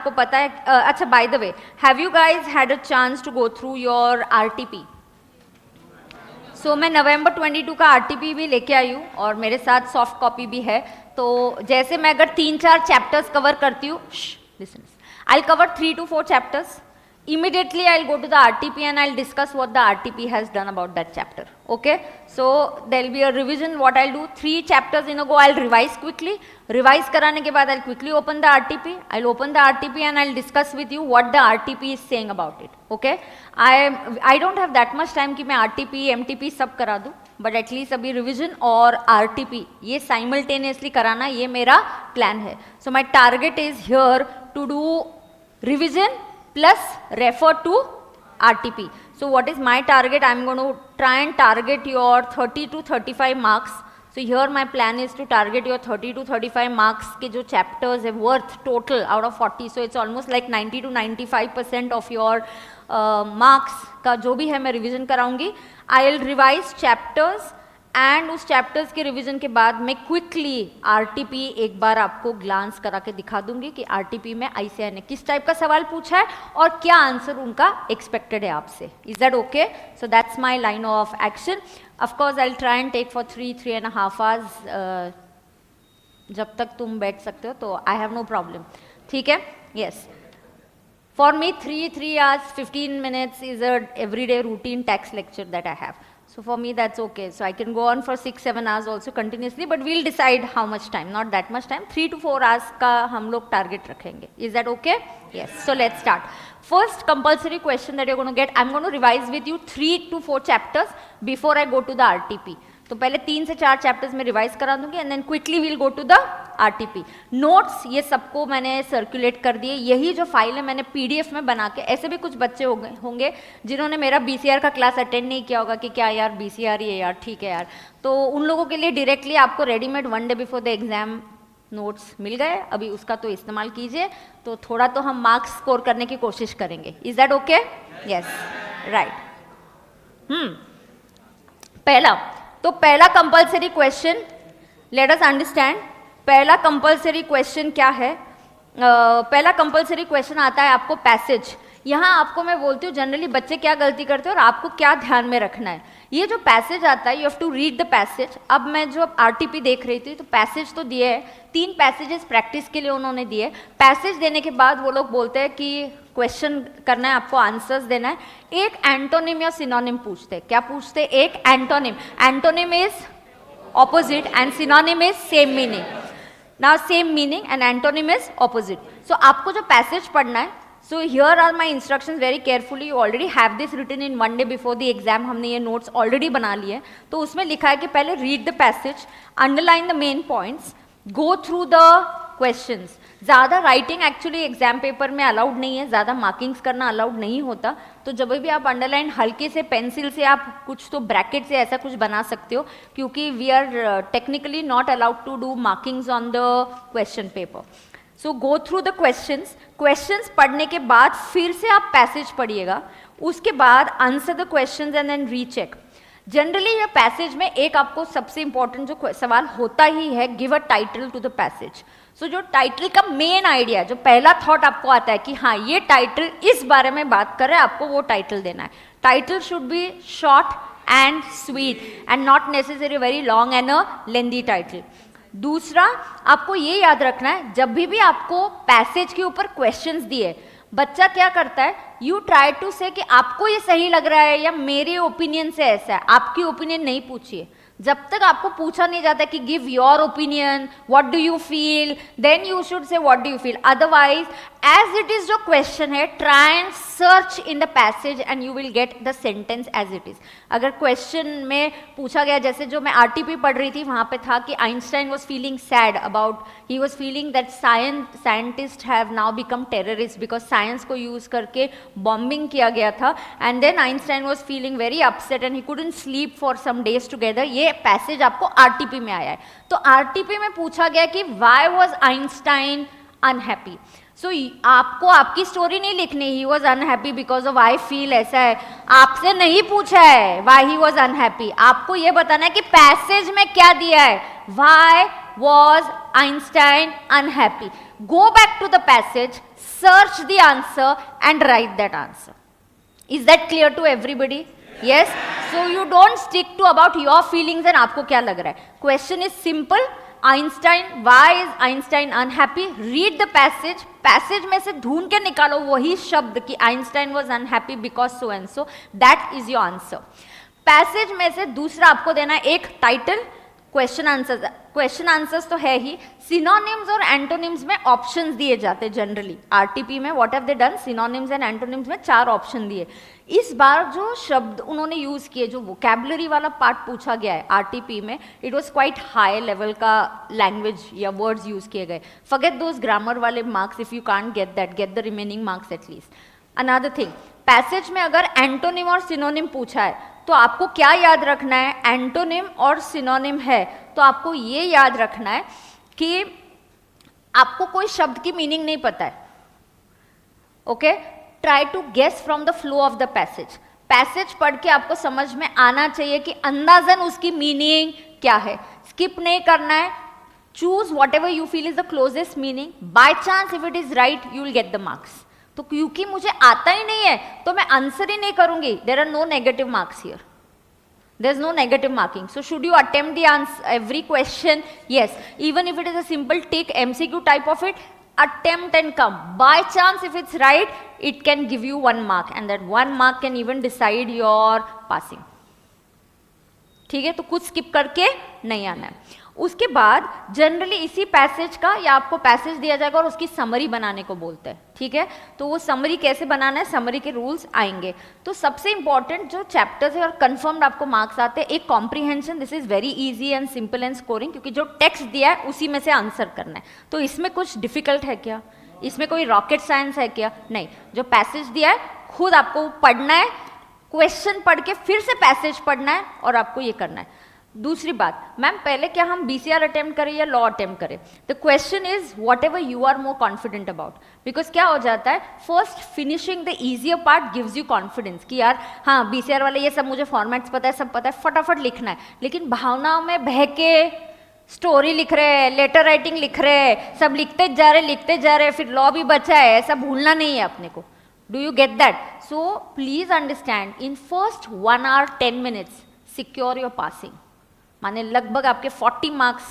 आपको पता है अच्छा by the way have you guys had a chance to go through your RTP? So मैं नवंबर 22 का आरटीपी भी लेके आई हूँ और मेरे साथ सॉफ्ट कॉपी भी है। तो जैसे मैं अगर 3-4 चैप्टर्स कवर करती हूँ, listen, I cover 3 to 4 chapters. Immediately I'll go to the RTP and I'll discuss what the RTP has done about that chapter. Okay, so there'll be a revision. What I'll do, 3 chapters in a go, I'll revise quickly. Revise कराने के बाद I'll quickly open the RTP. I'll open the RTP and I'll discuss with you what the RTP is saying about it. Okay, I don't have that much time कि मैं RTP, MTP सब करा दूँ, but at least अभी revision और RTP ये simultaneously कराना ये मेरा plan है. So my target is here to do revision plus refer to RTP. So what is my target? I'm going to try and target your 30 to 35 marks. So here my plan is to target your 30 to 35 marks के जो chapters है worth total out of 40. So it's almost like 90 to 95% of your marks का जो भी है मैं revision कराऊंगी. I'll revise chapters and उस chapters के रिवीजन के बाद मैं क्विकली आरटीपी एक बार आपको ग्लांस करा के दिखा दूंगी कि आरटीपी में आईसीआई ने किस टाइप का सवाल पूछा है और क्या आंसर उनका एक्सपेक्टेड है आपसे. Is that okay? So that's my line of action. Of course I will try and take for 3.5 hours. जब तक तुम बैठ सकते हो तो आई हैव नो प्रॉब्लम. ठीक है? Yes, for me 3 hours 15 minutes is a everyday routine tax lecture that I have. So for me that's okay. So I can go on for 6-7 hours also continuously, but we'll decide how much time, not that much time. 3 to 4 hours का हम लोग target रखेंगे. Is that okay? Yes. So let's start. First compulsory question that you're going to get, I'm going to revise with you 3 to 4 chapters before I go to the RTP. तो पहले 3 से 4 chapters में revise करा दूंगी and then quickly will go to the RTP. Notes ये सबको मैंने circulate कर दिए. यही जो फाइल है मैंने पीडीएफ में बना के, ऐसे भी कुछ बच्चे होंगे जिन्होंने मेरा बीसीआर का क्लास अटेंड नहीं किया होगा कि क्या यार बीसीआर ही है यार, ठीक है यार, तो उन लोगों के लिए डायरेक्टली आपको readymade 1 day before the exam notes मिल गए. अभी उसका तो इस्तेमाल कीजिए, तो थोड़ा तो हम मार्क्स स्कोर करने की कोशिश करेंगे. Is that okay? Yes, right. पहला compulsory question, let us understand. पहला कंपल्सरी क्वेश्चन क्या है? पहला कंपल्सरी क्वेश्चन आता है आपको पैसेज. यहाँ आपको मैं बोलती हूँ जनरली बच्चे क्या गलती करते हैं और आपको क्या ध्यान में रखना है. ये जो पैसेज आता है, you have to read the passage. अब मैं जो आरटीपी देख रही थी तो पैसेज तो दिए है, 3 पैसेजेस प्रैक्टिस के लिए उन्होंने दिए. पैसेज देने के बाद वो लोग बोलते हैं कि क्वेश्चन करना है, आपको आंसर्स देना है. एक एंटोनिम या सिनोनिम पूछते हैं. क्या पूछते हैं? एक antonym. Antonym is opposite and synonym is same meaning. Now same meaning and antonym is opposite. So आपको जो पैसेज पढ़ना है, so here are my instructions very carefully. You already have this written in 1 day before the exam. हमने ये notes already बना लिए. तो उसमें लिखा है कि पहले read the passage, underline the main points, go through the questions. ज़्यादा राइटिंग एक्चुअली एग्जाम पेपर में अलाउड नहीं है, ज़्यादा मार्किंग्स करना अलाउड नहीं होता. तो जब भी आप अंडरलाइन हल्के से पेंसिल से आप कुछ तो ब्रैकेट से ऐसा कुछ बना सकते हो, क्योंकि we are technically not allowed to do markings on the question paper. So go through the questions. Questions पढ़ने के बाद फिर से आप पैसेज पढ़िएगा. उसके बाद answer the questions and then recheck. Generally ये पैसेज में एक आपको सबसे इंपॉर्टेंट जो सवाल होता ही है, give a title to the passage. So जो टाइटल का मेन आइडिया, जो पहला थॉट आपको आता है कि हाँ ये टाइटल इस बारे में बात कर रहा है, आपको वो टाइटल देना है. Title should be short and sweet and not necessary very long and a lengthy title. दूसरा, आपको ये याद रखना है जब भी आपको पैसेज के ऊपर क्वेश्चंस दिए, बच्चा क्या करता है, यू ट्राई टू से कि आपको ये सही लग रहा है या मेरे ओपिनियन से ऐसा है. आपकी ओपिनियन नहीं पूछिए. जब तक आपको पूछा नहीं जाता कि give your opinion, what do you feel, then you should say what do you feel. Otherwise as it is जो क्वेश्चन है, try and search in the passage and you will get the sentence as it is. अगर question में पूछा गया, जैसे जो मैं RTP पढ़ रही थी वहाँ पे था कि Einstein was feeling sad about, he was feeling that scientist have now become terrorist because science को यूज करके बॉम्बिंग किया गया था. And then Einstein was feeling very upset and he couldn't sleep for some days together. ये passage आपको RTP में आया है. तो आरटीपी में पूछा गया कि why was Einstein unhappy. So आपको आपकी स्टोरी नहीं लिखनी, he was unhappy because of I feel, ऐसा है. आपसे नहीं पूछा है व्हाई ही वॉज अनहैप्पी. आपको ये बताना है कि पैसेज में क्या दिया है, why was Einstein unhappy. Go back to the passage, search the answer and write that answer. Is that clear to everybody? Yes. So you don't stick to about your feelings and आपको क्या लग रहा है. Question is simple. Einstein, why is Einstein unhappy? Read the passage. Passage में से ढूंढ के निकालो वही शब्द कि Einstein was unhappy because so and so. That is your answer. Passage में से दूसरा आपको देना है एक टाइटल. क्वेश्चन आंसर्स तो है ही. सिनोनिम्स और एंटोनिम्स में ऑप्शंस दिए जाते हैं जनरली. आरटीपी में what have they done, synonyms and antonyms में 4 ऑप्शन दिए. इस बार जो शब्द उन्होंने यूज किए, जो वोकैबुलरी वाला पार्ट पूछा गया है आरटीपी में, it was quite high level का लैंग्वेज या वर्ड्स यूज किए गए. फॉरगेट दोस ग्रामर वाले marks. If you can't get that, get the remaining marks at least. Another thing, passage में अगर एंटोनिम और सिनोनिम पूछा है तो आपको क्या याद रखना है. एंटोनिम और सिनोनिम है तो आपको ये याद रखना है कि आपको कोई शब्द की मीनिंग नहीं पता है. Okay, try to guess from the flow of the passage. Passage पढ़ के आपको समझ में आना चाहिए कि अंदाजन उसकी मीनिंग क्या है. स्किप नहीं करना है. Choose what ever you feel is the closest meaning. By chance if it is right you will get the marks. तो क्योंकि मुझे आता ही नहीं है तो मैं आंसर ही नहीं करूंगी. There are no negative marks here. There is no negative marking. So should you attempt the answer, every question? Yes. Even if it is a simple tick MCQ type of it, attempt and come. By chance, if it's right, it can give you 1 mark, and that 1 mark can even decide your passing. ठीक है, तो कुछ skip करके नहीं आना है. उसके बाद जनरली इसी पैसेज का या आपको पैसेज दिया जाएगा और उसकी समरी बनाने को बोलते हैं. ठीक है, तो वो समरी कैसे बनाना है, समरी के रूल्स आएंगे. तो सबसे इंपॉर्टेंट जो चैप्टर्स है और कंफर्म्ड आपको मार्क्स आते हैं, एक comprehension. This is very easy and simple and scoring, क्योंकि जो टेक्स्ट दिया है उसी में से आंसर करना है. तो इसमें कुछ डिफिकल्ट है क्या, इसमें कोई रॉकेट साइंस है क्या? नहीं. जो पैसेज दिया है खुद आपको पढ़ना है, क्वेश्चन पढ़ के फिर से पैसेज पढ़ना है और आपको ये करना है. दूसरी बात, मैम पहले क्या हम BCR अटेम्प्ट करें या लॉ अटेम्प्ट करें? The question is whatever you are more confident about. Because क्या हो जाता है, first finishing the easier part gives you confidence कि यार हाँ BCR वाले ये सब मुझे फॉर्मेट्स पता है, सब पता है, फटाफट लिखना है. लेकिन भावनाओं में बह के स्टोरी लिख रहे हैं, लेटर राइटिंग लिख रहे हैं, सब लिखते जा रहे, फिर लॉ भी बचा है, ऐसा भूलना नहीं है अपने को. Do you get that? So please understand, in first 1 hour 10 minutes secure your passing. माने लगभग आपके 40 मार्क्स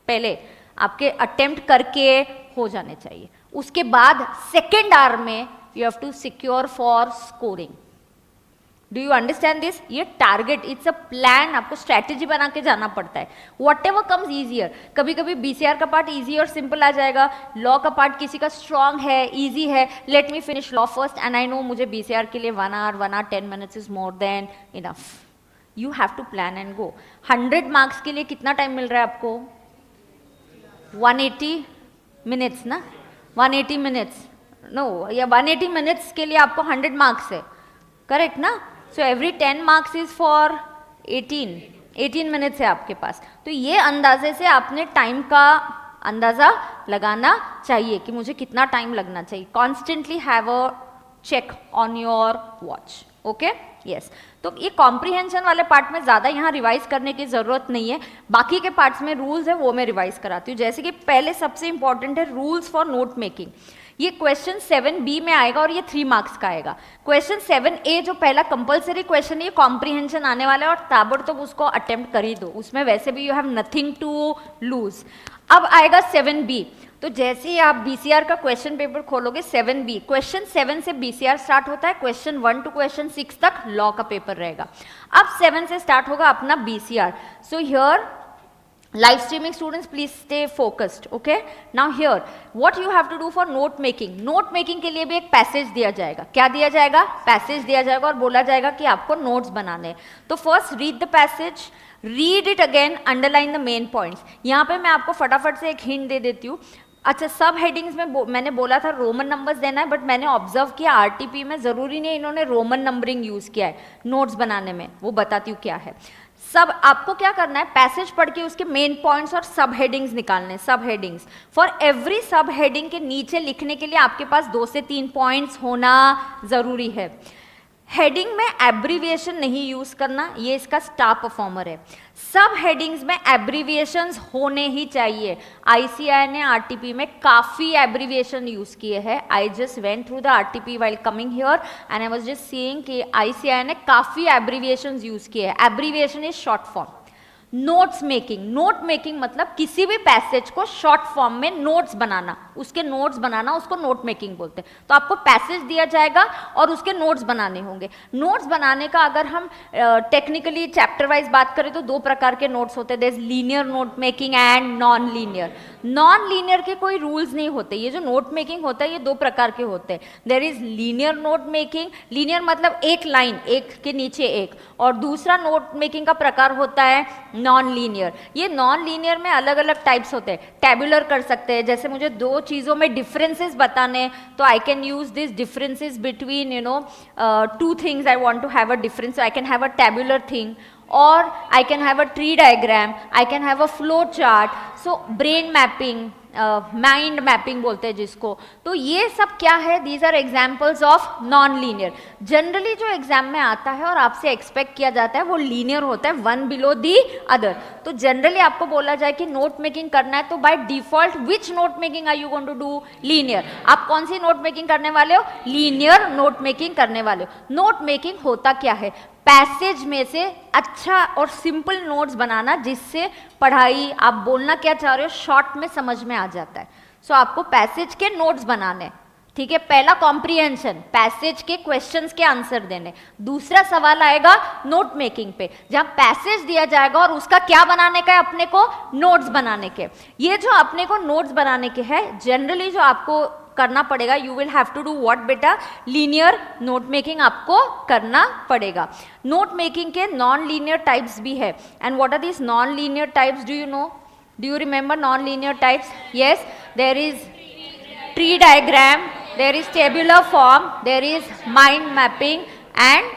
पहले आपके अटेम्प्ट करके हो जाने चाहिए. उसके बाद सेकेंड आवर में you have to secure for scoring. Do you understand this? ये टारगेट, इट्स अ प्लान. आपको स्ट्रैटेजी बना के जाना पड़ता है. Whatever comes easier. कभी कभी BCR का पार्ट ईजी और सिंपल आ जाएगा, लॉ का पार्ट किसी का स्ट्रांग है, ईजी है. Let me finish law first and I know मुझे BCR के लिए 1 hour 10 minutes is more than enough. You have to plan and go. 100 marks के लिए कितना टाइम मिल रहा है आपको? 180 minutes ना? 180 minutes. No, या 180 minutes के लिए आपको 100 मार्क्स है, करेक्ट ना? So every 10 marks is for 18 minutes है आपके पास. तो ये अंदाजे से आपने टाइम का अंदाजा लगाना चाहिए कि मुझे कितना टाइम लगना चाहिए. Constantly have a check on your watch. Okay, yes. तो ये कॉम्प्रीहेंशन वाले पार्ट में ज़्यादा यहाँ रिवाइज करने की ज़रूरत नहीं है. बाकी के पार्ट्स में रूल्स है वो मैं रिवाइज कराती हूँ. जैसे कि पहले सबसे इंपॉर्टेंट है रूल्स फॉर नोट मेकिंग. ये क्वेश्चन 7B में आएगा और ये 3 मार्क्स का आएगा. क्वेश्चन 7A जो पहला कंपलसरी क्वेश्चन है, ये कॉम्प्रीहेंशन आने वाला है और ताबड़तोब उसको अटेम्प्ट कर ही दो. उसमें वैसे भी you have nothing to lose. अब आएगा 7B. तो जैसे ही आप BCR का क्वेश्चन पेपर खोलोगे 7B, क्वेश्चन 7 से BCR स्टार्ट होता है, क्वेश्चन 1 to क्वेश्चन 6 तक लॉ का पेपर रहेगा. अब 7 से स्टार्ट होगा अपना BCR. So here live streaming students please stay focused. Okay, now here what you have to do for note making. note making के लिए भी एक पैसेज दिया जाएगा. क्या दिया जाएगा? पैसेज दिया जाएगा और बोला जाएगा कि आपको नोट्स बनाने. तो first read the passage, read it again, underline the main points. यहाँ पे मैं आपको फटाफट से एक हिंट दे देती हूँ. अच्छा, सब हेडिंग्स में मैंने बोला था रोमन नंबर्स देना है, बट मैंने ऑब्जर्व किया आरटीपी में ज़रूरी नहीं इन्होंने रोमन नंबरिंग यूज़ किया है नोट्स बनाने में. वो बताती हूँ क्या है. सब आपको क्या करना है, पैसेज पढ़ के उसके मेन पॉइंट्स और सब हेडिंग्स निकालने. सब हेडिंग्स फॉर एवरी सब हेडिंग के नीचे लिखने के लिए आपके पास 2 से 3 पॉइंट्स होना ज़रूरी है. हेडिंग में एब्रीविएशन नहीं यूज करना, ये इसका स्टार परफॉर्मर है। सब हेडिंग्स में एब्रीविएशंस होने ही चाहिए। आईसीएआई ने आरटीपी में काफी एब्रीविएशन यूज किए हैं। I just went through the RTP while coming here and I was just seeing कि आईसीएआई ने काफी एब्रीविएशंस यूज किए हैं। Abbreviation is short form. Notes making, note making मतलब किसी भी पैसेज को शॉर्ट फॉर्म में नोट्स बनाना, उसके नोट्स बनाना, उसको नोट मेकिंग बोलते हैं। तो आपको पैसेज दिया जाएगा और उसके नोट्स बनाने होंगे। नोट्स बनाने का अगर हम टेक्निकली चैप्टर वाइज बात करें तो दो प्रकार के नोट्स होते हैं, there is linear note making and non linear. Non linear के कोई रूल्स नहीं होते। ये जो नोट मेकिंग होता है ये दो प्रकार के होते हैं। There is linear note making, linear मतलब एक लाइन एक के नीचे एक, और दूसरा नोट मेकिंग का प्रकार होता है नॉन लीनियर। ये नॉन लीनियर में अलग अलग टाइप्स होते हैं। टेबुलर कर सकते हैं, जैसे मुझे दो चीज़ों में डिफरेंसेस बताने, तो I can use this differences between two things, I want to have a difference, I can have a tabular thing, or I can have a tree diagram, I can have a flow chart, so brain mapping, mind mapping बोलते हैं जिसको। तो ये सब क्या है, these are examples of non linear. Generally जो exam में आता है और आपसे एक्सपेक्ट किया जाता है वो लीनियर होता है, वन बिलो दी अदर। तो जनरली आपको बोला जाए कि नोट मेकिंग करना है तो by default which note making are you going to do, linear. आप कौन सी नोट मेकिंग करने वाले हो, लीनियर नोट मेकिंग करने वाले हो। नोट मेकिंग होता क्या है, पैसेज में से अच्छा और सिंपल नोट्स बनाना जिससे पढ़ाई आप बोलना क्या चाह रहे हो शॉर्ट में समझ में आ जाता है। सो आपको पैसेज के नोट्स बनाने, ठीक है। पहला कॉम्प्रिहेंशन, पैसेज के क्वेश्चंस के आंसर देने। दूसरा सवाल आएगा नोट मेकिंग पे, जहां पैसेज दिया जाएगा और उसका क्या बनाने का है, अपने को नोट्स बनाने के। ये जो अपने को नोट्स बनाने के है, जनरली जो आपको करना पड़ेगा, you will have to do what बेटा, लीनियर नोट मेकिंग आपको करना पड़ेगा। नोट मेकिंग के नॉन लीनियर टाइप्स भी है। And what are this non linear types, do you know, do you remember non linear types? Yes, there is tree diagram, there is tabular form, there is mind mapping and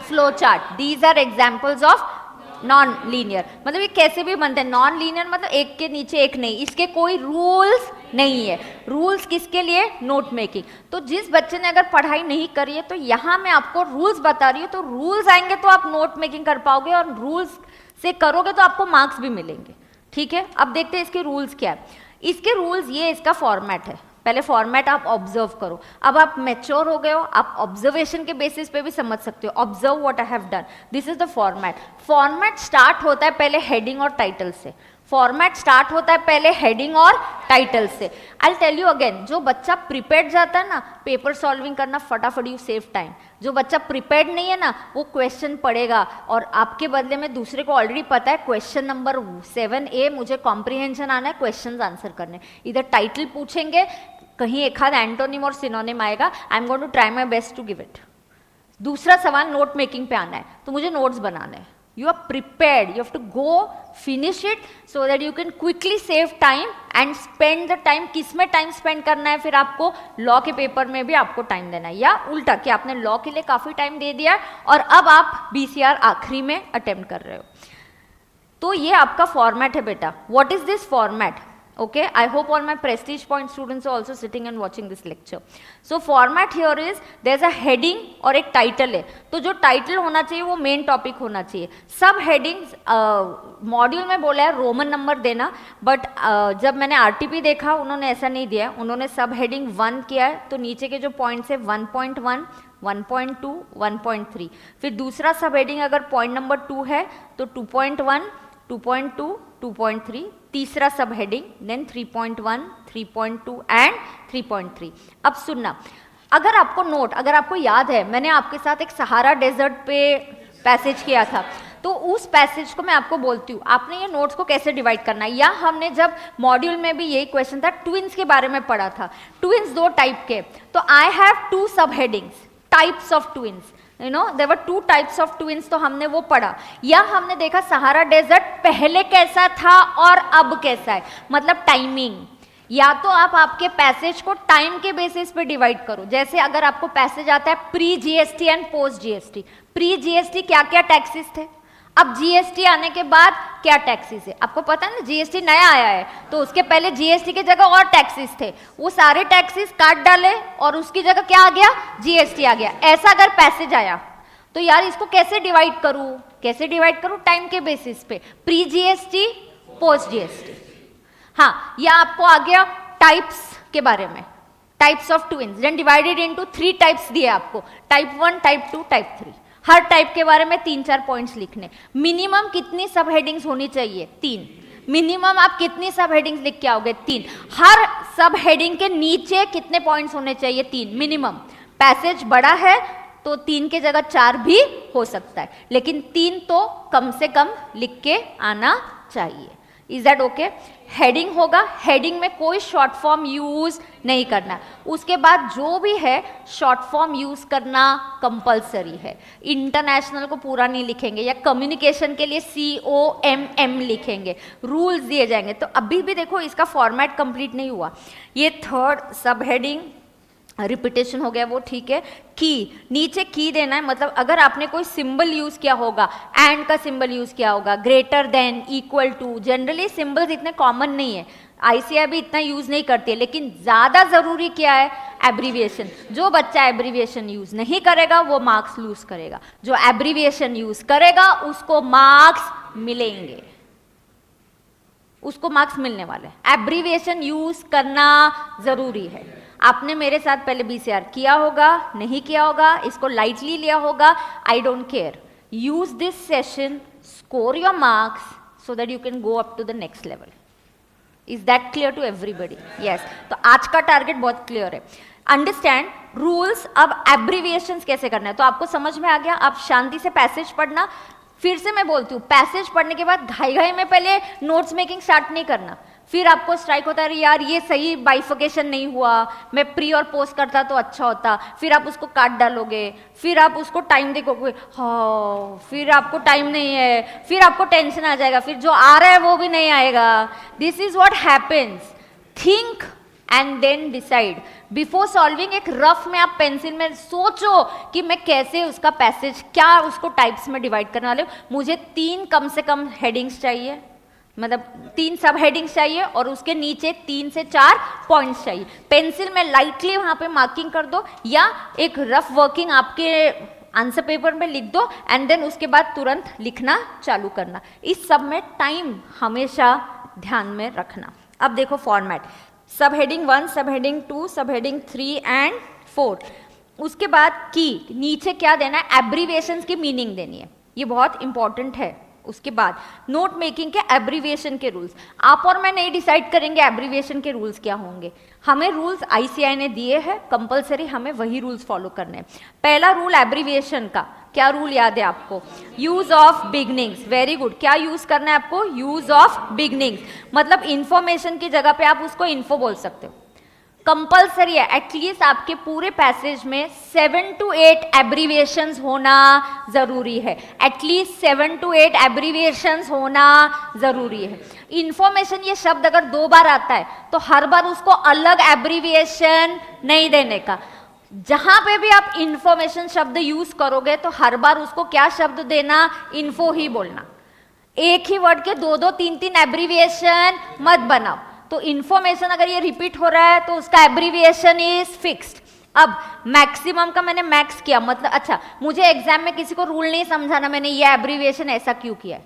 flow chart. These are examples of non linear. मतलब ये कैसे भी बनते हैं। Non linear मतलब एक के नीचे एक नहीं, इसके कोई रूल्स नहीं है। रूल्स किसके लिए, नोट मेकिंग। तो जिस बच्चे ने अगर पढ़ाई नहीं करी है तो यहाँ मैं आपको रूल्स बता रही हूँ, तो रूल्स आएंगे तो आप नोट मेकिंग कर पाओगे, और रूल्स से करोगे तो आपको मार्क्स भी मिलेंगे, ठीक है। अब देखते हैं इसके रूल्स क्या है। इसके रूल्स ये, इसका फॉर्मेट है। पहले फॉर्मेट आप ऑब्जर्व करो। अब आप मैच्योर हो गए हो, आप ऑब्जर्वेशन के बेसिस पे भी समझ सकते हो। Observe what I have done, this is the format. Format start होता है पहले हेडिंग और टाइटल से। फॉर्मेट स्टार्ट होता है पहले हेडिंग और टाइटल से। आई टेल यू अगेन, जो बच्चा प्रिपेयर्ड जाता है ना पेपर सॉल्विंग करना, फटाफट यू सेव टाइम। जो बच्चा प्रिपेयर्ड नहीं है ना, वो क्वेश्चन पढ़ेगा और आपके बदले में दूसरे को ऑलरेडी पता है क्वेश्चन नंबर 7A मुझे कॉम्प्रिहेंशन आना है, क्वेश्चन आंसर करने। इधर टाइटल पूछेंगे, कहीं एक आध एंटोनिम और सिनोनिम आएगा, I am going to try my best to give it. दूसरा सवाल नोट मेकिंग पे आना है, तो मुझे नोट्स बनाने हैं। You are prepared, you have to go finish it so that you can quickly save time and spend the time। किस में टाइम स्पेंड करना है, फिर आपको लॉ के पेपर में भी आपको टाइम देना है, या उल्टा कि आपने लॉ के लिए काफ़ी टाइम दे दिया और अब आप BCR आखिरी में अटेम्प्ट कर रहे हो। तो ये आपका फॉर्मेट है बेटा। What is this format? Okay, I hope all my prestige point students are also sitting and watching this lecture. So format here is there's a heading और एक टाइटल है। तो जो टाइटल होना चाहिए वो मेन टॉपिक होना चाहिए। सब हेडिंग्स मॉड्यूल में बोला है रोमन नंबर देना, बट जब मैंने RTP देखा उन्होंने ऐसा नहीं दिया, उन्होंने सब हेडिंग 1 किया है। तो नीचे के जो पॉइंट्स है 1.1, 1.2, 1.3, फिर दूसरा सब हेडिंग अगर पॉइंट नंबर 2 है तो 2.1, 2.2, 2.3, तीसरा सब हेडिंग देन 3.1, 3.2 एंड 3.3। अब सुनना, अगर आपको नोट, अगर आपको याद है मैंने आपके साथ एक सहारा डेजर्ट पे पैसेज किया था, तो उस पैसेज को मैं आपको बोलती हूँ आपने ये नोट्स को कैसे डिवाइड करना है। या हमने जब मॉड्यूल में भी यही क्वेश्चन था, ट्विंस के बारे में पढ़ा था। ट्विंस दो टाइप के, तो आई have 2 sub headings, types of twins, you know there were 2 types of twins, तो हमने वो पढ़ा। या हमने देखा सहारा डेजर्ट पहले कैसा था और अब कैसा है, मतलब टाइमिंग। या तो आप आपके पैसेज को टाइम के बेसिस पे डिवाइड करो। जैसे अगर आपको पैसेज आता है pre GST and post GST। Pre GST क्या क्या टैक्सेस थे, अब जीएसटी आने के बाद क्या टैक्सेस है, आपको पता है ना, जीएसटी नया आया है, तो उसके पहले जीएसटी की जगह और टैक्सेस थे, वो सारे टैक्सेस काट डाले और उसकी जगह क्या आ गया, जीएसटी आ गया। ऐसा अगर पैसेज आया तो यार इसको कैसे डिवाइड करूं, कैसे डिवाइड करूं, टाइम के बेसिस पे, प्री जीएसटी, पोस्ट जीएसटी। हाँ, या आपको आ गया टाइप्स के बारे में, types of twins, then divided into 3 types दिए आपको, टाइप 1, टाइप 2, टाइप 3। हर टाइप के बारे में 3-4 पॉइंट्स लिखने। मिनिमम कितनी सब हेडिंग्स होनी चाहिए, 3। मिनिमम आप कितनी सब हेडिंग्स लिख के आओगे, 3। हर सब हेडिंग के नीचे कितने पॉइंट्स होने चाहिए, 3 मिनिमम। पैसेज बड़ा है तो 3 के जगह 4 भी हो सकता है, लेकिन 3 तो कम से कम लिख के आना चाहिए। Is that okay? हेडिंग होगा, हेडिंग में कोई शॉर्ट फॉर्म यूज नहीं करना। उसके बाद जो भी है शॉर्ट फॉर्म यूज करना कंपलसरी है। इंटरनेशनल को पूरा नहीं लिखेंगे, या कम्युनिकेशन के लिए COMM लिखेंगे, रूल्स दिए जाएंगे। तो अभी भी देखो इसका फॉर्मेट कंप्लीट नहीं हुआ। ये थर्ड सब हेडिंग रिपीटेशन हो गया, वो ठीक है। की, नीचे की देना है, मतलब अगर आपने कोई सिंबल यूज किया होगा, एंड का सिंबल यूज किया होगा, greater than, equal to, generally symbols इतने कॉमन नहीं है, ICAI भी इतना यूज नहीं करती है, लेकिन ज्यादा जरूरी क्या है, एब्रीविएशन। जो बच्चा एब्रीविएशन यूज नहीं करेगा वो मार्क्स लूज करेगा, जो एब्रीविएशन यूज करेगा उसको मार्क्स मिलेंगे, उसको मार्क्स मिलने वाले। एब्रीविएशन यूज करना जरूरी है। आपने मेरे साथ पहले BCR किया होगा, नहीं किया होगा, इसको लाइटली लिया होगा, I don't care. Use this session, score your marks so that you can go up to the next level. Is that clear to everybody? Yes. तो आज का टारगेट बहुत क्लियर है। Understand rules. अब एब्रीविएशंस कैसे करना है तो आपको समझ में आ गया। आप शांति से पैसेज पढ़ना। फिर से मैं बोलती हूँ, पैसेज पढ़ने के बाद घाई घाई में पहले नोट्स मेकिंग स्टार्ट नहीं करना। फिर आपको स्ट्राइक होता है, यार ये सही बाइफिकेशन नहीं हुआ, मैं प्री और पोस्ट करता तो अच्छा होता। फिर आप उसको काट डालोगे, फिर आप उसको टाइम देखोगे, हाँ, फिर आपको टाइम नहीं है, फिर आपको टेंशन आ जाएगा, फिर जो आ रहा है वो भी नहीं आएगा। This is what happens. Think and then decide. Before solving एक रफ में आप पेंसिल में सोचो कि मैं कैसे उसका पैसेज, क्या उसको टाइप्स में डिवाइड करने वाले हूँ। मुझे 3 कम से कम हेडिंग्स चाहिए, मतलब 3 सब हेडिंग्स चाहिए, और उसके नीचे 3 से 4 पॉइंट्स चाहिए। पेंसिल में लाइटली वहां पे मार्किंग कर दो, या एक रफ वर्किंग आपके आंसर पेपर में लिख दो, एंड देन उसके बाद तुरंत लिखना चालू करना। इस सब में टाइम हमेशा ध्यान में रखना। अब देखो फॉर्मेट, सब हेडिंग 1, सब हेडिंग 2, सब हेडिंग 3 एंड 4। उसके बाद की, नीचे क्या देना है, एब्रीविएशंस की मीनिंग देनी है, ये बहुत इंपॉर्टेंट है। उसके बाद नोट मेकिंग के एब्रीविएशन के रूल्स। आप और मैं नहीं डिसाइड करेंगे एब्रीविएशन के रूल्स क्या होंगे, हमें रूल्स ICAI ने दिए हैं, कंपलसरी हमें वही रूल्स फॉलो करने हैं। पहला रूल एब्रीविएशन का, क्या रूल याद है आपको, use of beginnings. Very good. क्या यूज करना है आपको, यूज ऑफ बिगनिंग्स, मतलब इंफॉर्मेशन की जगह पे आप उसको इन्फो बोल सकते हो। कंपलसरी है, एटलीस्ट आपके पूरे पैसेज में 7 to 8 एब्रीविएशंस होना जरूरी है। एटलीस्ट 7 to 8 एब्रीविएशंस होना जरूरी है। इंफॉर्मेशन ये शब्द अगर 2 बार आता है तो हर बार उसको अलग एब्रीविएशन नहीं देने का। जहां पे भी आप इंफॉर्मेशन शब्द यूज करोगे तो हर बार उसको क्या शब्द देना, इन्फो ही बोलना। एक ही वर्ड के 2-2, 3-3 एब्रीविएशन मत बनाओ। तो इंफॉर्मेशन अगर ये रिपीट हो रहा है तो उसका एब्रीविएशन इज फिक्स्ड। अब मैक्सिमम का मैंने मैक्स किया, मतलब अच्छा मुझे एग्जाम में किसी को रूल नहीं समझाना मैंने ये एब्रीविएशन ऐसा क्यों किया है,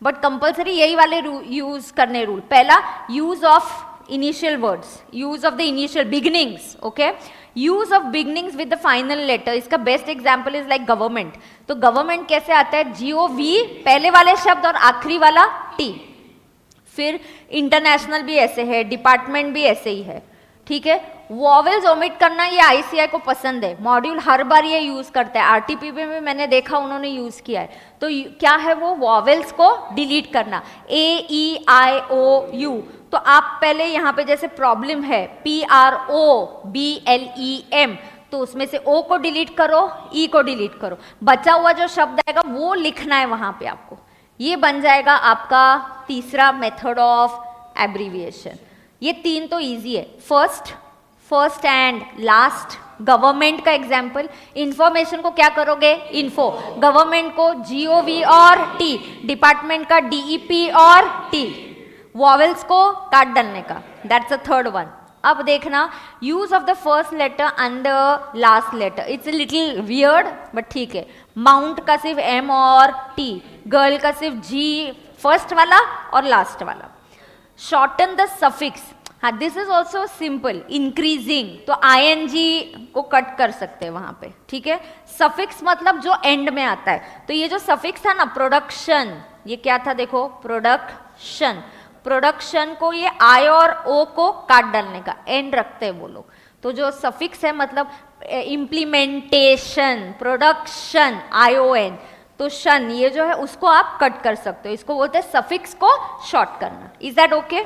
बट कंपलसरी यही वाले यूज करने रूल। पहला, use of initial words, use of the initial beginnings. Okay, use of beginnings with the final letter. इसका best example is like government. तो गवर्नमेंट कैसे आता है, GOV पहले वाले शब्द और आखिरी वाला T। फिर इंटरनेशनल भी ऐसे है, डिपार्टमेंट भी ऐसे ही है, ठीक है। वॉवेल्स ओमिट करना ये ICAI को पसंद है, मॉड्यूल हर बार ये यूज करता है, RTP में भी मैंने देखा उन्होंने यूज किया है। तो क्या है वो, वॉवेल्स को डिलीट करना, A-E-I-O-U। तो आप पहले यहाँ पे जैसे प्रॉब्लम है PROBLEM, तो उसमें से O को डिलीट करो, E को डिलीट करो, बचा हुआ जो शब्द आएगा वो लिखना है वहां पे आपको। ये बन जाएगा आपका तीसरा मेथड ऑफ एब्रीविएशन। ये 3 तो इजी है, फर्स्ट एंड लास्ट गवर्नमेंट का एग्जाम्पल, इंफॉर्मेशन को क्या करोगे, इन्फो, गवर्नमेंट को GOV और T, डिपार्टमेंट का DEP और T, वॉवेल्स को काट डालने का, दैट्स द थर्ड वन। अब देखना, use of the first letter and the last letter, it's a little weird but ठीक है। माउंट का सिर्फ M और T, गर्ल का सिर्फ G, फर्स्ट वाला और लास्ट वाला। शॉर्टन द सफिक्स, हाँ this is also simple, increasing, तो ING को कट कर सकते हैं वहां पे, ठीक है। सफिक्स मतलब जो एंड में आता है, तो ये जो सफिक्स था ना प्रोडक्शन, ये क्या था देखो, प्रोडक्शन, प्रोडक्शन को ये I और O को काट डालने का, एंड रखते हैं वो लोग। तो जो सफिक्स है मतलब इम्प्लीमेंटेशन, प्रोडक्शन, ION, तो शन ये जो है उसको आप कट कर सकते हो, इसको बोलते हैं सफिक्स को शॉर्ट करना। Is that okay?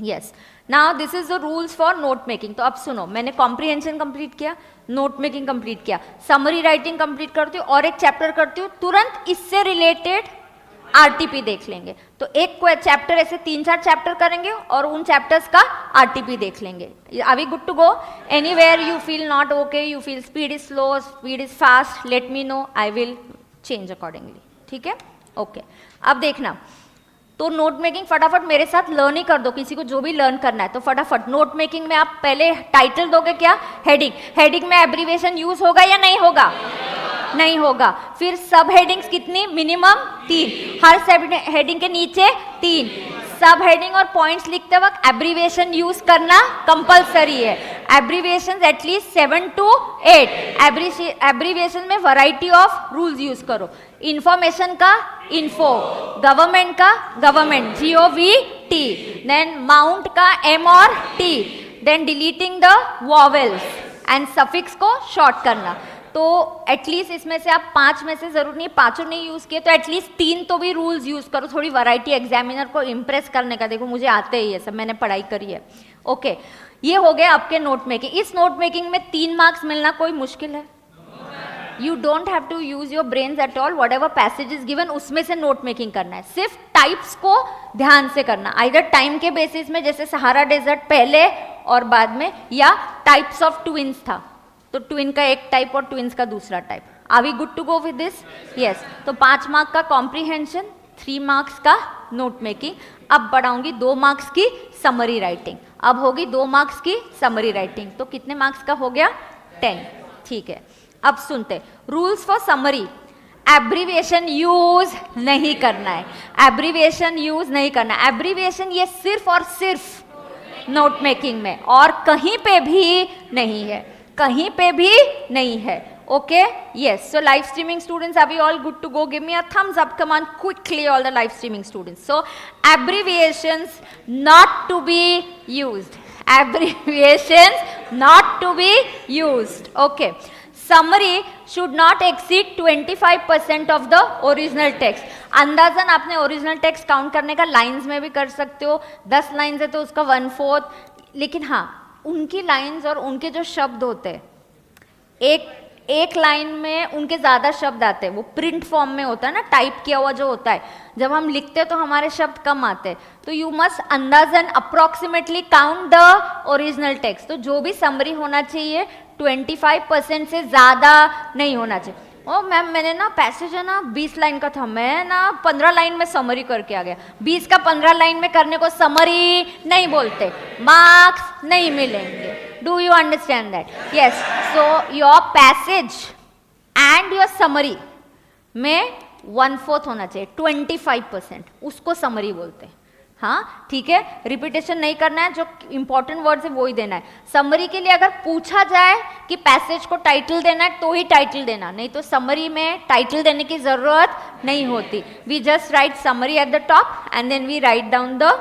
Yes. Now this is the rules for note making. तो अब सुनो, मैंने कॉम्प्रिहेंशन कंप्लीट किया, नोट मेकिंग कंप्लीट किया, समरी राइटिंग कंप्लीट करती हूँ और एक चैप्टर करती हूँ, तुरंत इससे रिलेटेड RTP देख लेंगे। तो एक चैप्टर ऐसे 3-4 चैप्टर करेंगे और उन चैप्टर्स का RTP देख लेंगे। Are we good to go? Anywhere you feel not okay, you feel speed is slow, speed is fast, let me know, I will change accordingly, ठीक है? ओके। अब देखना, तो नोट मेकिंग फटाफट मेरे साथ लर्न ही कर दो, किसी को जो भी लर्न करना है तो फटाफट। नोट मेकिंग में आप पहले टाइटल दोगे, क्या, हेडिंग, हेडिंग में एब्रीविएशन यूज होगा या नहीं होगा? नहीं होगा। फिर सब हेडिंग्स कितनी, मिनिमम 3, हर सब हेडिंग के नीचे 3। सब हेडिंग और पॉइंट्स लिखते वक्त एब्रीविएशन यूज करना कंपलसरी है, एब्रीविएशन एटलीस्ट 7 to 8। एब्रीविएशन में वैरायटी ऑफ रूल्स यूज करो, इंफॉर्मेशन का इन्फो, गवर्नमेंट का गवर्नमेंट, GOVT, देन माउंट का M और T, then deleting the vowels and suffix को शॉर्ट करना। तो एटलीस्ट इसमें से आप 5 में से जरूर नहीं, पांचों नहीं यूज किए तो एटलीस्ट 3 तो भी रूल्स यूज करो, थोड़ी वैरायटी एग्जामिनर को इम्प्रेस करने का। देखो मुझे आते ही है सब, मैंने पढ़ाई करी है। ओके, ये हो गया आपके नोट मेकिंग। इस नोट मेकिंग में 3 मार्क्स मिलना कोई मुश्किल है? You don't have to use your brains at all, whatever passage is given उसमें से नोट मेकिंग करना है। सिर्फ टाइप्स को ध्यान से करना, आइदर टाइम के बेसिस में जैसे सहारा डेजर्ट पहले और बाद में, या टाइप्स ऑफ ट्विंस था तो ट्विन का एक टाइप और ट्विंस का दूसरा type. Are we good to go with this? Yes. तो 5 मार्क का कॉम्प्रिहेंशन, 3 मार्क्स का नोट मेकिंग। अब बढ़ाऊंगी 2 मार्क्स की समरी राइटिंग, अब होगी 2 मार्क्स की समरी राइटिंग। तो कितने मार्क्स का हो गया? 10, ठीक है। अब सुनते, rules for summary, abbreviation use नहीं करना है, एब्रीविएशन यूज नहीं करना। एब्रीविएशन ये सिर्फ और सिर्फ नोट मेकिंग में, और कहीं पे भी नहीं है, कहीं पे भी नहीं है। Okay, yes. So live streaming students, are we all good to go? Give me a thumbs up, come on quickly all the live streaming students. So abbreviations not to be used, abbreviations not to be used. Okay, summary should not exceed 25% of the original text. अंदाजन आपने original text count करने का lines में भी कर सकते हो, 10 lines है तो उसका 1/4, लेकिन हाँ उनकी लाइंस और उनके जो शब्द होते हैं, एक लाइन में उनके ज़्यादा शब्द आते हैं, वो प्रिंट फॉर्म में होता है ना, टाइप किया हुआ जो होता है, जब हम लिखते हैं तो हमारे शब्द कम आते हैं। तो यू मस्ट अंदाजन approximately count the original text. तो जो भी समरी होना चाहिए 25% से ज़्यादा नहीं होना चाहिए। ओ मैम मैंने ना पैसेज है ना 20 लाइन का था, मैं ना 15 लाइन में समरी करके आ गया। 20 का 15 लाइन में करने को समरी नहीं बोलते, मार्क्स नहीं मिलेंगे। Do you understand that? Yes. So your passage and your summary में 1/4 होना चाहिए, 25%, उसको समरी बोलते हैं। हाँ ठीक है, रिपीटेशन नहीं करना है, जो इंपॉर्टेंट वर्ड्स है वो ही देना है। समरी के लिए अगर पूछा जाए कि पैसेज को टाइटल देना है तो ही टाइटल देना, नहीं तो समरी में टाइटल देने की जरूरत नहीं होती। We just write summary at the top and then we write down the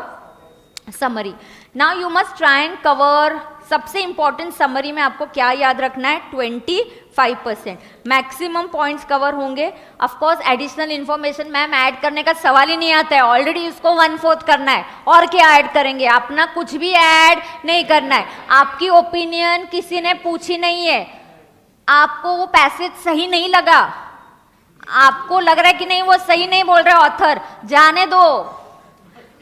summary. Now you must try and cover, सबसे इंपॉर्टेंट समरी में आपको क्या याद रखना है? 25%। मैक्सिमम पॉइंट्स कवर होंगे। Of course additional information ma'am add करने का सवाल ही नहीं आता है, ऑलरेडी उसको 1/4 करना है, और क्या ऐड करेंगे? अपना कुछ भी ऐड नहीं करना है। आपकी ओपिनियन किसी ने पूछी नहीं है, आपको वो पैसेज सही नहीं लगा, आपको लग रहा है कि नहीं वो सही नहीं बोल रहा ऑथर, जाने दो,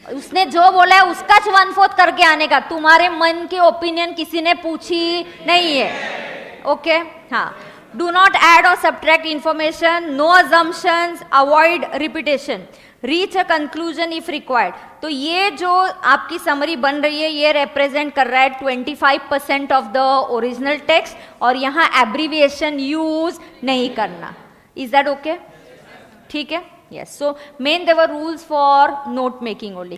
उसने जो बोला है उसका 1/4 करके आने का। तुम्हारे मन की ओपिनियन किसी ने पूछी नहीं है। ओके हाँ, डू नॉट ऐड और subtract information, no assumptions, avoid repetition, reach a conclusion if required. तो ये जो आपकी समरी बन रही है ये रिप्रेजेंट कर रहा है 25% ऑफ द ओरिजिनल टेक्स्ट, और यहाँ एब्रीविएशन यूज नहीं करना। Is that okay? ठीक है, yes. So main their rules for note making only.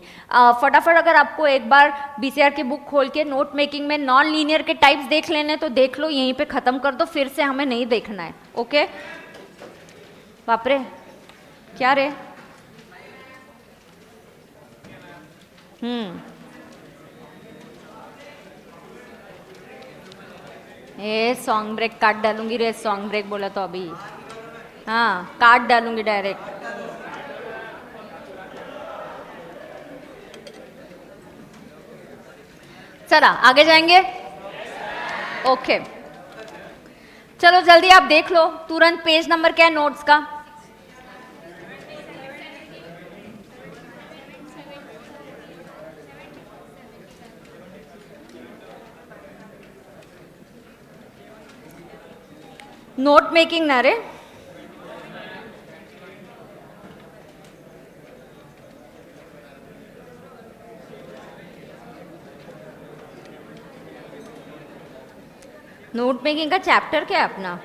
फटाफट अगर आपको एक बार बीसीआर की बुक खोल के नोट मेकिंग में नॉन लीनियर के टाइप्स देख लेने तो देख लो, यहीं पे खत्म कर दो, फिर से हमें नहीं देखना है। ओके बाप रे, क्या रे? ए सॉन्ग ब्रेक काट डालूंगी रे, सॉन्ग ब्रेक बोला तो अभी हाँ काट डालूंगी डायरेक्ट। चला आगे जाएंगे। ओके चलो जल्दी आप देख लो तुरंत, पेज नंबर क्या है नोट्स का? नोट मेकिंग ना रे, नोट मेकिंग का चैप्टर क्या है अपना?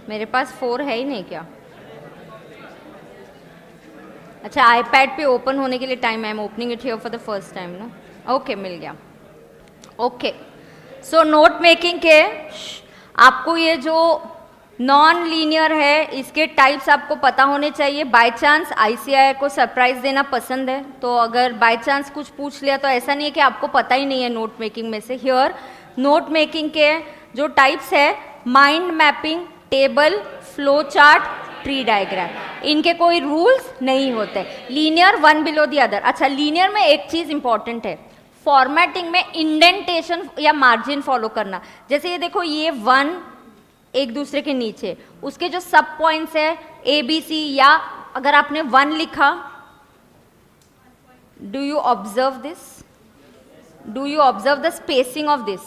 मेरे पास 4 है ही नहीं क्या? अच्छा आईपैड पे ओपन होने के लिए time, I am opening it here for the first time ना। ओके मिल गया। ओके सो नोट मेकिंग के आपको ये जो नॉन लीनियर है इसके टाइप्स आपको पता होने चाहिए। बाय चांस आईसीआई को सरप्राइज देना पसंद है, तो अगर बाय चांस कुछ पूछ लिया तो ऐसा नहीं है कि आपको पता ही नहीं है नोट मेकिंग में से। हियर नोट मेकिंग के जो टाइप्स है, mind mapping, table, flow chart, tree diagram, इनके कोई रूल्स नहीं होते। Linear one below the other. अच्छा लीनियर में एक चीज इंपॉर्टेंट है, फॉर्मेटिंग में इंडेंटेशन या मार्जिन फॉलो करना। जैसे ये देखो ये 1 एक दूसरे के नीचे, उसके जो सब पॉइंट्स है ए बी सी, या अगर आपने 1 लिखा, do you observe this? Do you observe the spacing of this?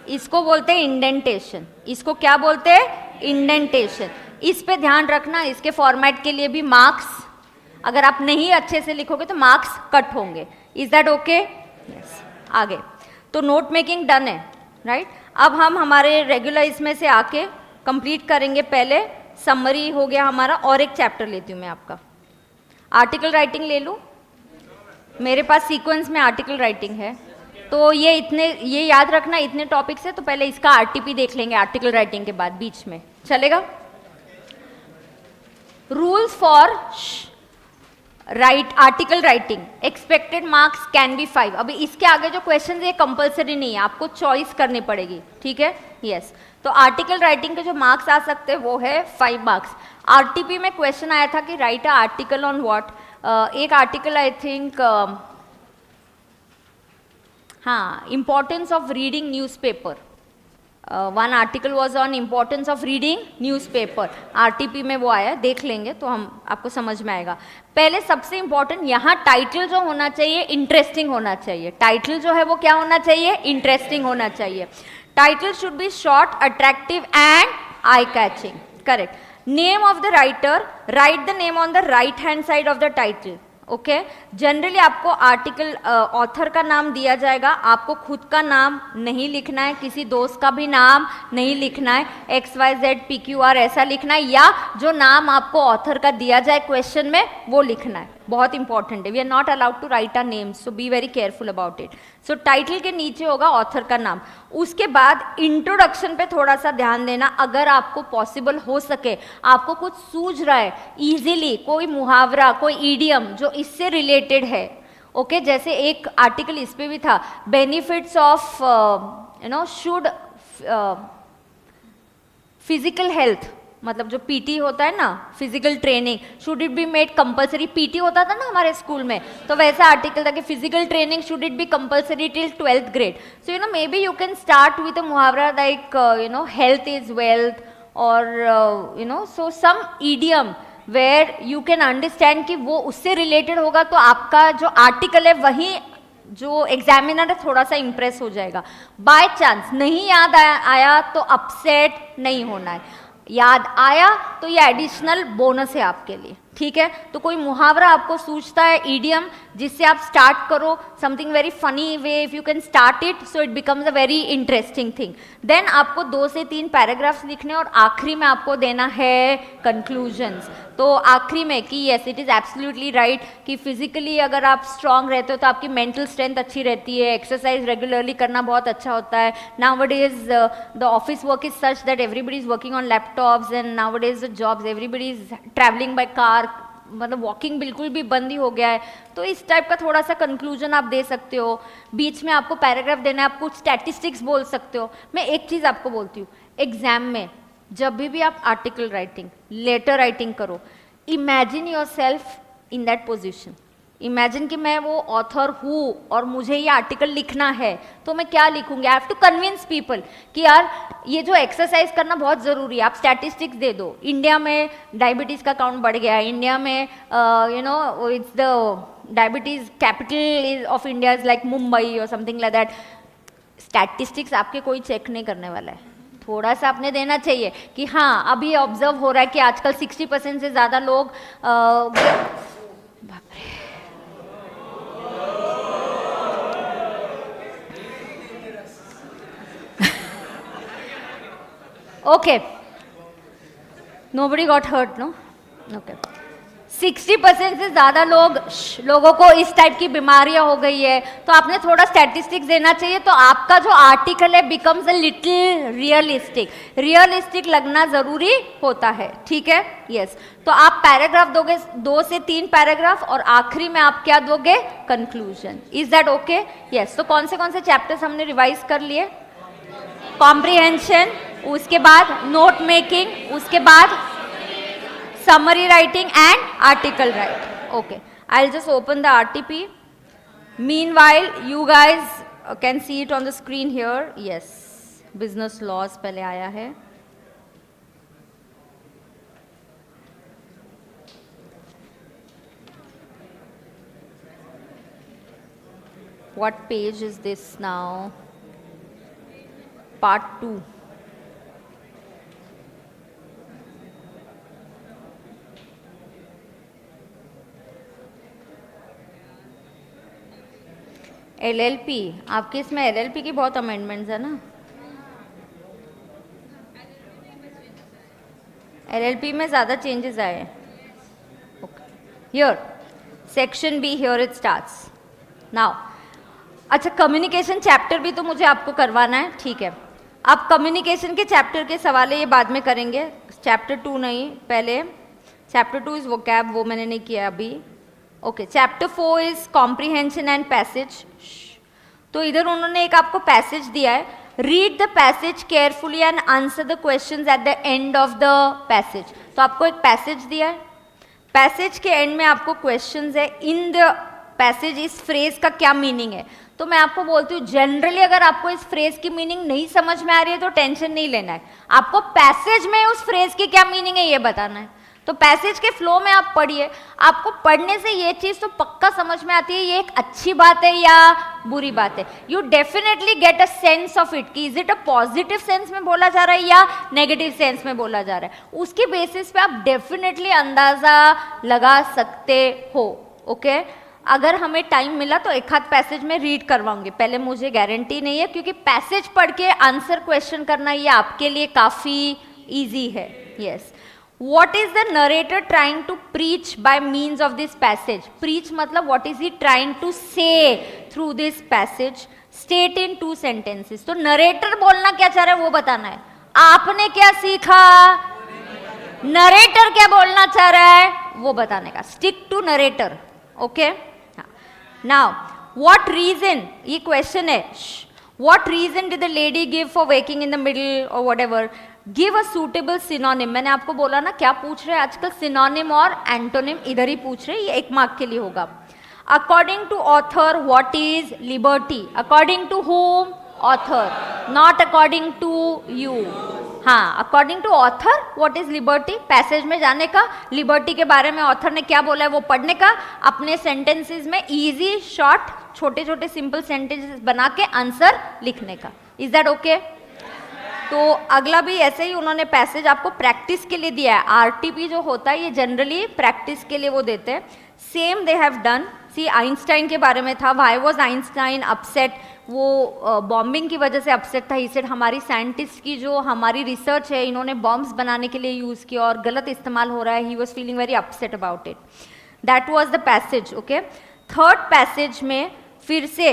इसको बोलते हैं इंडेंटेशन। इसको क्या बोलते हैं? इंडेंटेशन। इस पे ध्यान रखना, इसके फॉर्मेट के लिए भी मार्क्स, अगर आप नहीं अच्छे से लिखोगे तो मार्क्स कट होंगे। Is that okay? यस। आगे तो नोट मेकिंग डन है, राइट? अब हम हमारे रेगुलर इसमें से आके कंप्लीट करेंगे। पहले समरी हो गया हमारा, और एक चैप्टर लेती हूँ मैं आपका, आर्टिकल राइटिंग ले लूँ। मेरे पास सीक्वेंस में आर्टिकल राइटिंग है, तो ये याद रखना इतने टॉपिक्स है, तो पहले इसका आरटीपी देख लेंगे आर्टिकल राइटिंग के बाद, बीच में चलेगा। Rules for article writing, expected marks can be 5। अभी इसके आगे जो क्वेश्चन ये कंपलसरी नहीं है, आपको चॉइस करनी पड़ेगी, ठीक है? यस। तो आर्टिकल राइटिंग के जो मार्क्स आ सकते हैं वो है 5 मार्क्स। आरटीपी में क्वेश्चन आया था कि right a article on what. एक आर्टिकल आई थिंक हाँ, importance of reading newspaper. One article was on importance of reading newspaper. RTP में वो आया, देख लेंगे तो हम आपको समझ में आएगा। पहले सबसे इम्पोर्टेंट यहाँ टाइटल जो होना चाहिए इंटरेस्टिंग होना चाहिए। टाइटल जो है वो क्या होना चाहिए? इंटरेस्टिंग होना चाहिए। Title should be short, attractive and eye catching. Correct. Name of the writer, right the name on the right hand side of the title. Okay generally आपको आर्टिकल ऑथर का नाम दिया जाएगा, आपको खुद का नाम नहीं लिखना है, किसी दोस्त का भी नाम नहीं लिखना है, XYZ PQR ऐसा लिखना है, या जो नाम आपको ऑथर का दिया जाए क्वेश्चन में वो लिखना है। बहुत इंपॉर्टेंट है। We are not allowed to write our names, so be very careful about it. So title के नीचे होगा ऑथर का नाम। उसके बाद इंट्रोडक्शन पे थोड़ा सा ध्यान देना, अगर आपको पॉसिबल हो सके, आपको कुछ सूझ रहा है इजीली, कोई मुहावरा, कोई ईडियम जो इससे रिलेटेड है, ओके जैसे एक आर्टिकल इस पे भी था, benefits of should physical health, मतलब जो पीटी होता है ना, physical training, should it be made compulsory. PT होता था ना हमारे स्कूल में, तो वैसा आर्टिकल था कि physical training should it be compulsory till 12th grade. So may be you can start with a मुहावरा लाइक हेल्थ इज वेल्थ, और so some idiom where you can understand कि वो उससे रिलेटेड होगा, तो आपका जो आर्टिकल है वही जो एग्जामिनर है थोड़ा सा इम्प्रेस हो जाएगा। बाय चांस नहीं याद आया तो अपसेट नहीं होना है, याद आया तो ये एडिशनल बोनस है आपके लिए, ठीक है। तो कोई मुहावरा आपको सूझता है, ईडियम, जिससे आप स्टार्ट करो something very funny way, if you can start it so it becomes a very interesting thing. Then आपको 2 से 3 पैराग्राफ्स लिखने और आखिरी में आपको देना है कंक्लूजन्स। तो आखिरी में कि yes it is absolutely right कि फिजिकली अगर आप स्ट्रांग रहते हो तो आपकी मेंटल स्ट्रेंथ अच्छी रहती है, एक्सरसाइज रेगुलरली करना बहुत अच्छा होता है। Nowadays the office work is such that everybody is working on laptops and nowadays the jobs everybody is travelling by car, मतलब वॉकिंग बिल्कुल भी बंद ही हो गया है। तो इस टाइप का थोड़ा सा कंक्लूजन आप दे सकते हो। बीच में आपको पैराग्राफ देना है, आप कुछ स्टैटिस्टिक्स बोल सकते हो। मैं एक चीज़ आपको बोलती हूँ, एग्जाम में जब भी आप आर्टिकल राइटिंग, लेटर राइटिंग करो, imagine your self in that position. Imagine कि मैं वो ऑथर हूँ और मुझे ये आर्टिकल लिखना है, तो मैं क्या लिखूंगी। I have to convince people कि यार ये जो एक्सरसाइज करना बहुत ज़रूरी है। आप स्टैटिस्टिक्स दे दो, इंडिया में डायबिटीज़ का काउंट बढ़ गया है, इंडिया में you know it's the diabetes capital of India is like Mumbai और समथिंग लाइक दैट। स्टैटिस्टिक्स आपके कोई चेक नहीं करने वाला है, थोड़ा सा आपने देना चाहिए कि हाँ अभी ऑब्जर्व हो रहा है कि आजकल 60% से ज़्यादा लोग okay, nobody got hurt, no? Okay. 60% से ज़्यादा लोगों को इस टाइप की बीमारियां हो गई है, तो आपने थोड़ा स्टैटिस्टिक्स देना चाहिए, तो आपका जो आर्टिकल है बिकम्स अ लिटिल रियलिस्टिक लगना ज़रूरी होता है, ठीक है। यस, तो आप पैराग्राफ दोगे 2 से 3 पैराग्राफ और आखिरी में आप क्या दोगे, conclusion. Is that okay? Yes. तो कौन से चैप्टर्स हमने रिवाइज कर लिए? कॉम्प्रिहेंशन, उसके बाद नोट मेकिंग, उसके बाद summary writing and article writing. Okay, I'll just open the RTP. Meanwhile, you guys can see it on the screen here. Yes, business laws पहले आया है। What page is this now? Part 2. LLP, आपके इसमें LLP की बहुत amendments है ना? LLP में ज़्यादा चेंजेस आए हैं। Here section B, here it starts now. अच्छा, कम्युनिकेशन चैप्टर भी तो मुझे आपको करवाना है, ठीक है। आप कम्युनिकेशन के चैप्टर के सवाल ये बाद में करेंगे, चैप्टर 2 नहीं, पहले चैप्टर 2 इज वोकैब, वो मैंने नहीं किया अभी। Okay, chapter 4 is comprehension and passage. तो इधर उन्होंने एक आपको पैसेज दिया है, read the passage carefully and answer the questions at the end of the passage. तो आपको एक पैसेज दिया है, पैसेज के एंड में आपको क्वेश्चंस है, इन द पैसेज इस फ्रेज का क्या मीनिंग है। तो मैं आपको बोलती हूँ जनरली अगर आपको इस फ्रेज की मीनिंग नहीं समझ में आ रही है तो टेंशन नहीं लेना है, आपको पैसेज में उस फ्रेज की क्या मीनिंग है ये बताना है। तो पैसेज के फ्लो में आप पढ़िए, आपको पढ़ने से ये चीज़ तो पक्का समझ में आती है ये एक अच्छी बात है या बुरी बात है। You definitely get a sense of it कि is it a positive sense में बोला जा रहा है या नेगेटिव सेंस में बोला जा रहा है, उसके बेसिस पे आप डेफिनेटली अंदाज़ा लगा सकते हो। ओके, अगर हमें टाइम मिला तो एक आध पैसेज में रीड करवाऊंगी, पहले मुझे गारंटी नहीं है क्योंकि पैसेज पढ़ के आंसर क्वेश्चन करना ये आपके लिए काफ़ी ईजी है। Yes, what is the narrator trying to preach by means of this passage? Preach मतलब what is he trying to say through this passage? State in 2 sentences. तो narrator बोलना क्या चाह रहा है वो बताना है। आपने क्या सीखा, narrator क्या बोलना चाह रहा है वो बताने का। Stick to narrator. Okay? Now, what reason? ये question है। What reason did the lady give for waking in the middle or whatever? Give a suitable synonym. मैंने आपको बोला ना क्या पूछ रहे हैं आजकल, synonym और antonym इधर ही पूछ रहे हैं, ये 1 मार्क के लिए होगा। According to author, what is liberty? According to whom? Author. Not according to you. हाँ, according to author what is liberty, passage में जाने का, लिबर्टी के बारे में ऑथर ने क्या बोला है वो पढ़ने का, अपने सेंटेंसेस में इजी शॉर्ट छोटे छोटे सिंपल सेंटेंसेस बना के आंसर लिखने का। Is that okay? तो अगला भी ऐसे ही उन्होंने पैसेज आपको प्रैक्टिस के लिए दिया है। आरटीपी जो होता है ये जनरली प्रैक्टिस के लिए वो देते हैं। Same they have done. See Einstein के बारे में था, व्हाई वाज आइंस्टाइन अपसेट, वो बॉम्बिंग की वजह से अपसेट था। ही सेड हमारी साइंटिस्ट की जो हमारी रिसर्च है इन्होंने बॉम्ब्स बनाने के लिए यूज़ किया और गलत इस्तेमाल हो रहा है। ही was feeling very upset about it. That was the passage. Okay, third passage में फिर से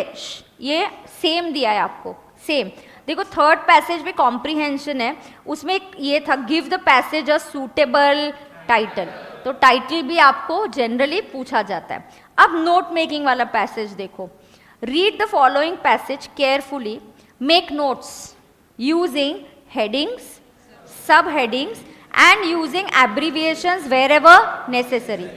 ये सेम दिया है आपको, सेम। देखो थर्ड पैसेज में कॉम्प्रीहेंशन है, उसमें एक ये था give the passage a suitable title, तो टाइटल भी आपको जनरली पूछा जाता है। अब नोट मेकिंग वाला पैसेज देखो, read the following passage carefully, make notes using headings, sub headings and using abbreviations wherever necessary.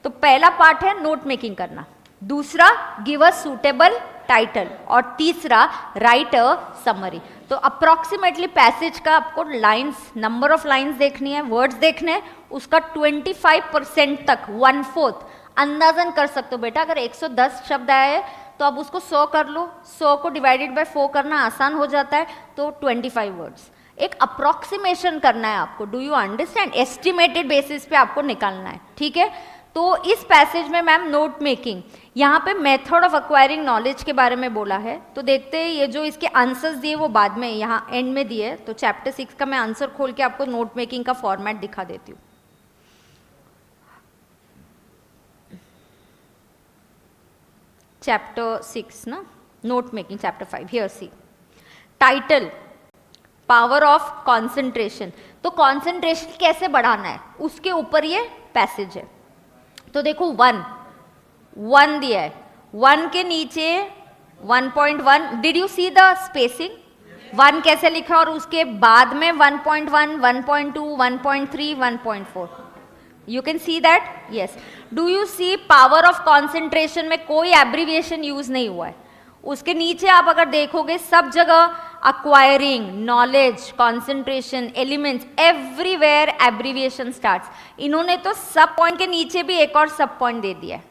तो पहला पार्ट है नोट मेकिंग करना, दूसरा गिव अ सूटेबल टाइटल और तीसरा राइट अ समरी। तो अप्रॉक्सीमेटली पैसेज का आपको लाइंस, नंबर ऑफ लाइंस देखनी है, वर्ड्स देखने हैं, उसका 25% तक 1/4 अंदाजन कर सकते हो बेटा। अगर 110 शब्द आए तो अब उसको 100 कर लो, 100 को डिवाइडेड बाय 4 करना आसान हो जाता है, तो 25 वर्ड्स। एक अप्रॉक्सीमेशन करना है आपको, do you understand? Estimated basis पे आपको निकालना है, ठीक है। तो इस पैसेज में मैम नोट मेकिंग, यहाँ पे मेथड ऑफ एक्वायरिंग नॉलेज के बारे में बोला है। तो देखते हैं ये जो इसके आंसर्स दिए वो बाद में यहाँ एंड में दिए। तो चैप्टर 6 का मैं आंसर खोल के आपको नोट मेकिंग का फॉर्मेट दिखा देती हूँ। चैप्टर 6 ना, note making chapter 5। Here see title, power of concentration. तो कॉन्सेंट्रेशन कैसे बढ़ाना है उसके ऊपर ये पैसेज है। तो देखो 1 दिया है, 1 के नीचे 1.1, did you see the spacing? 1 कैसे लिखा और उसके बाद में 1.1, 1.2, 1.3, 1.4, you can see that? Yes. Do you see power of concentration में कोई एब्रीविएशन यूज नहीं हुआ है। उसके नीचे आप अगर देखोगे सब जगह acquiring knowledge, concentration, elements, everywhere abbreviation starts। इन्होंने तो सब पॉइंट के नीचे भी एक और सब पॉइंट दे दिया है,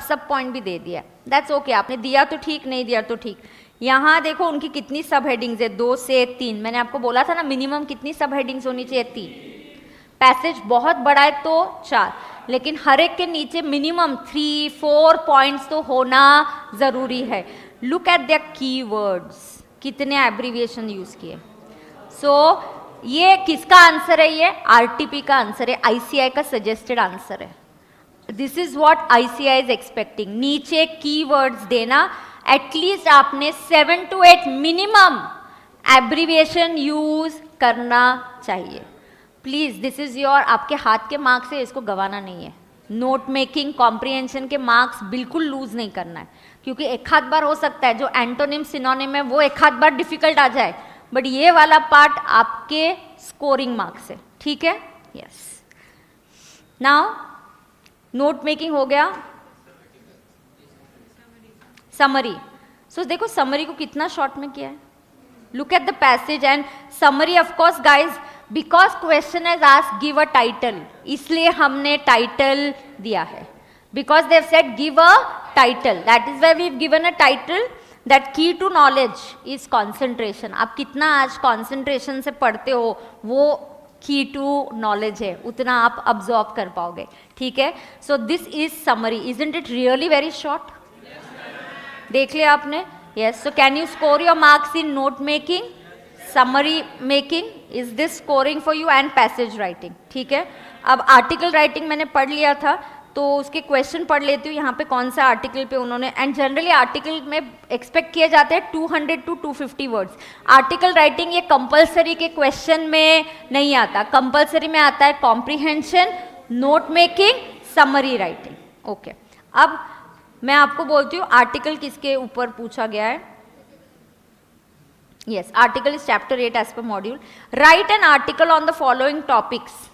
सब पॉइंट भी दे दिया है। दैट्स ओके, आपने दिया तो ठीक, नहीं दिया तो ठीक। यहाँ देखो उनकी कितनी सब हेडिंग्स है, 2 से 3। मैंने आपको बोला था ना मिनिमम कितनी सब हेडिंग्स होनी चाहिए, 3। पैसेज बहुत बड़ा है तो 4, लेकिन हर एक के नीचे मिनिमम 3-4 पॉइंट्स तो होना जरूरी है। लुक एट द कीवर्ड्स, कितने एब्रीविएशन यूज किए। सो ये किसका आंसर है? ये आरटीपी का आंसर है, आईसीआई का सजेस्टेड आंसर है। This is what ICI is expecting. नीचे कीवर्ड्स देना, एटलीस्ट आपने 7 to 8 मिनिमम एब्रीविएशन यूज करना चाहिए। प्लीज, दिस इज योर, आपके हाथ के मार्क्स है, इसको गंवाना नहीं है। नोट मेकिंग कॉम्प्रिहेंशन के मार्क्स बिल्कुल लूज नहीं करना है, क्योंकि एक आध बार हो सकता है जो एंटोनिम सिनोनिम है वो एक आध बार डिफिकल्ट आ जाए, बट ये वाला पार्ट आपके स्कोरिंग मार्क्स है, ठीक है। यस, नाउ नोट मेकिंग हो गया। समरी, सो देखो समरी को कितना शॉर्ट में किया है। Look at the passage and summary. Of course guys, because question is asked give a title, इसलिए हमने टाइटल दिया है। Because they have said give a title, that is why we have given a title. That key to knowledge is concentration. आप कितना आज concentration से पढ़ते हो वो की टू नॉलेज है, उतना आप अब्जॉर्ब कर पाओगे, ठीक है। So this is summary. Isn't it really very short? देख लिया आपने? Yes. So can you score your marks in note making, summary making? Is this scoring for you? And passage writing, ठीक है। अब आर्टिकल राइटिंग मैंने पढ़ लिया था, तो उसके क्वेश्चन पढ़ लेती हूँ यहाँ पे कौन सा आर्टिकल पे उन्होंने। एंड जनरली आर्टिकल में एक्सपेक्ट किए जाते हैं 200 to 250 वर्ड्स। आर्टिकल राइटिंग ये कंपलसरी के क्वेश्चन में नहीं आता, कंपलसरी में आता है comprehension, note making, summary writing. Okay, अब मैं आपको बोलती हूँ आर्टिकल किसके ऊपर पूछा गया है। Yes, article is chapter 8 as per module. Write an article on the following topics.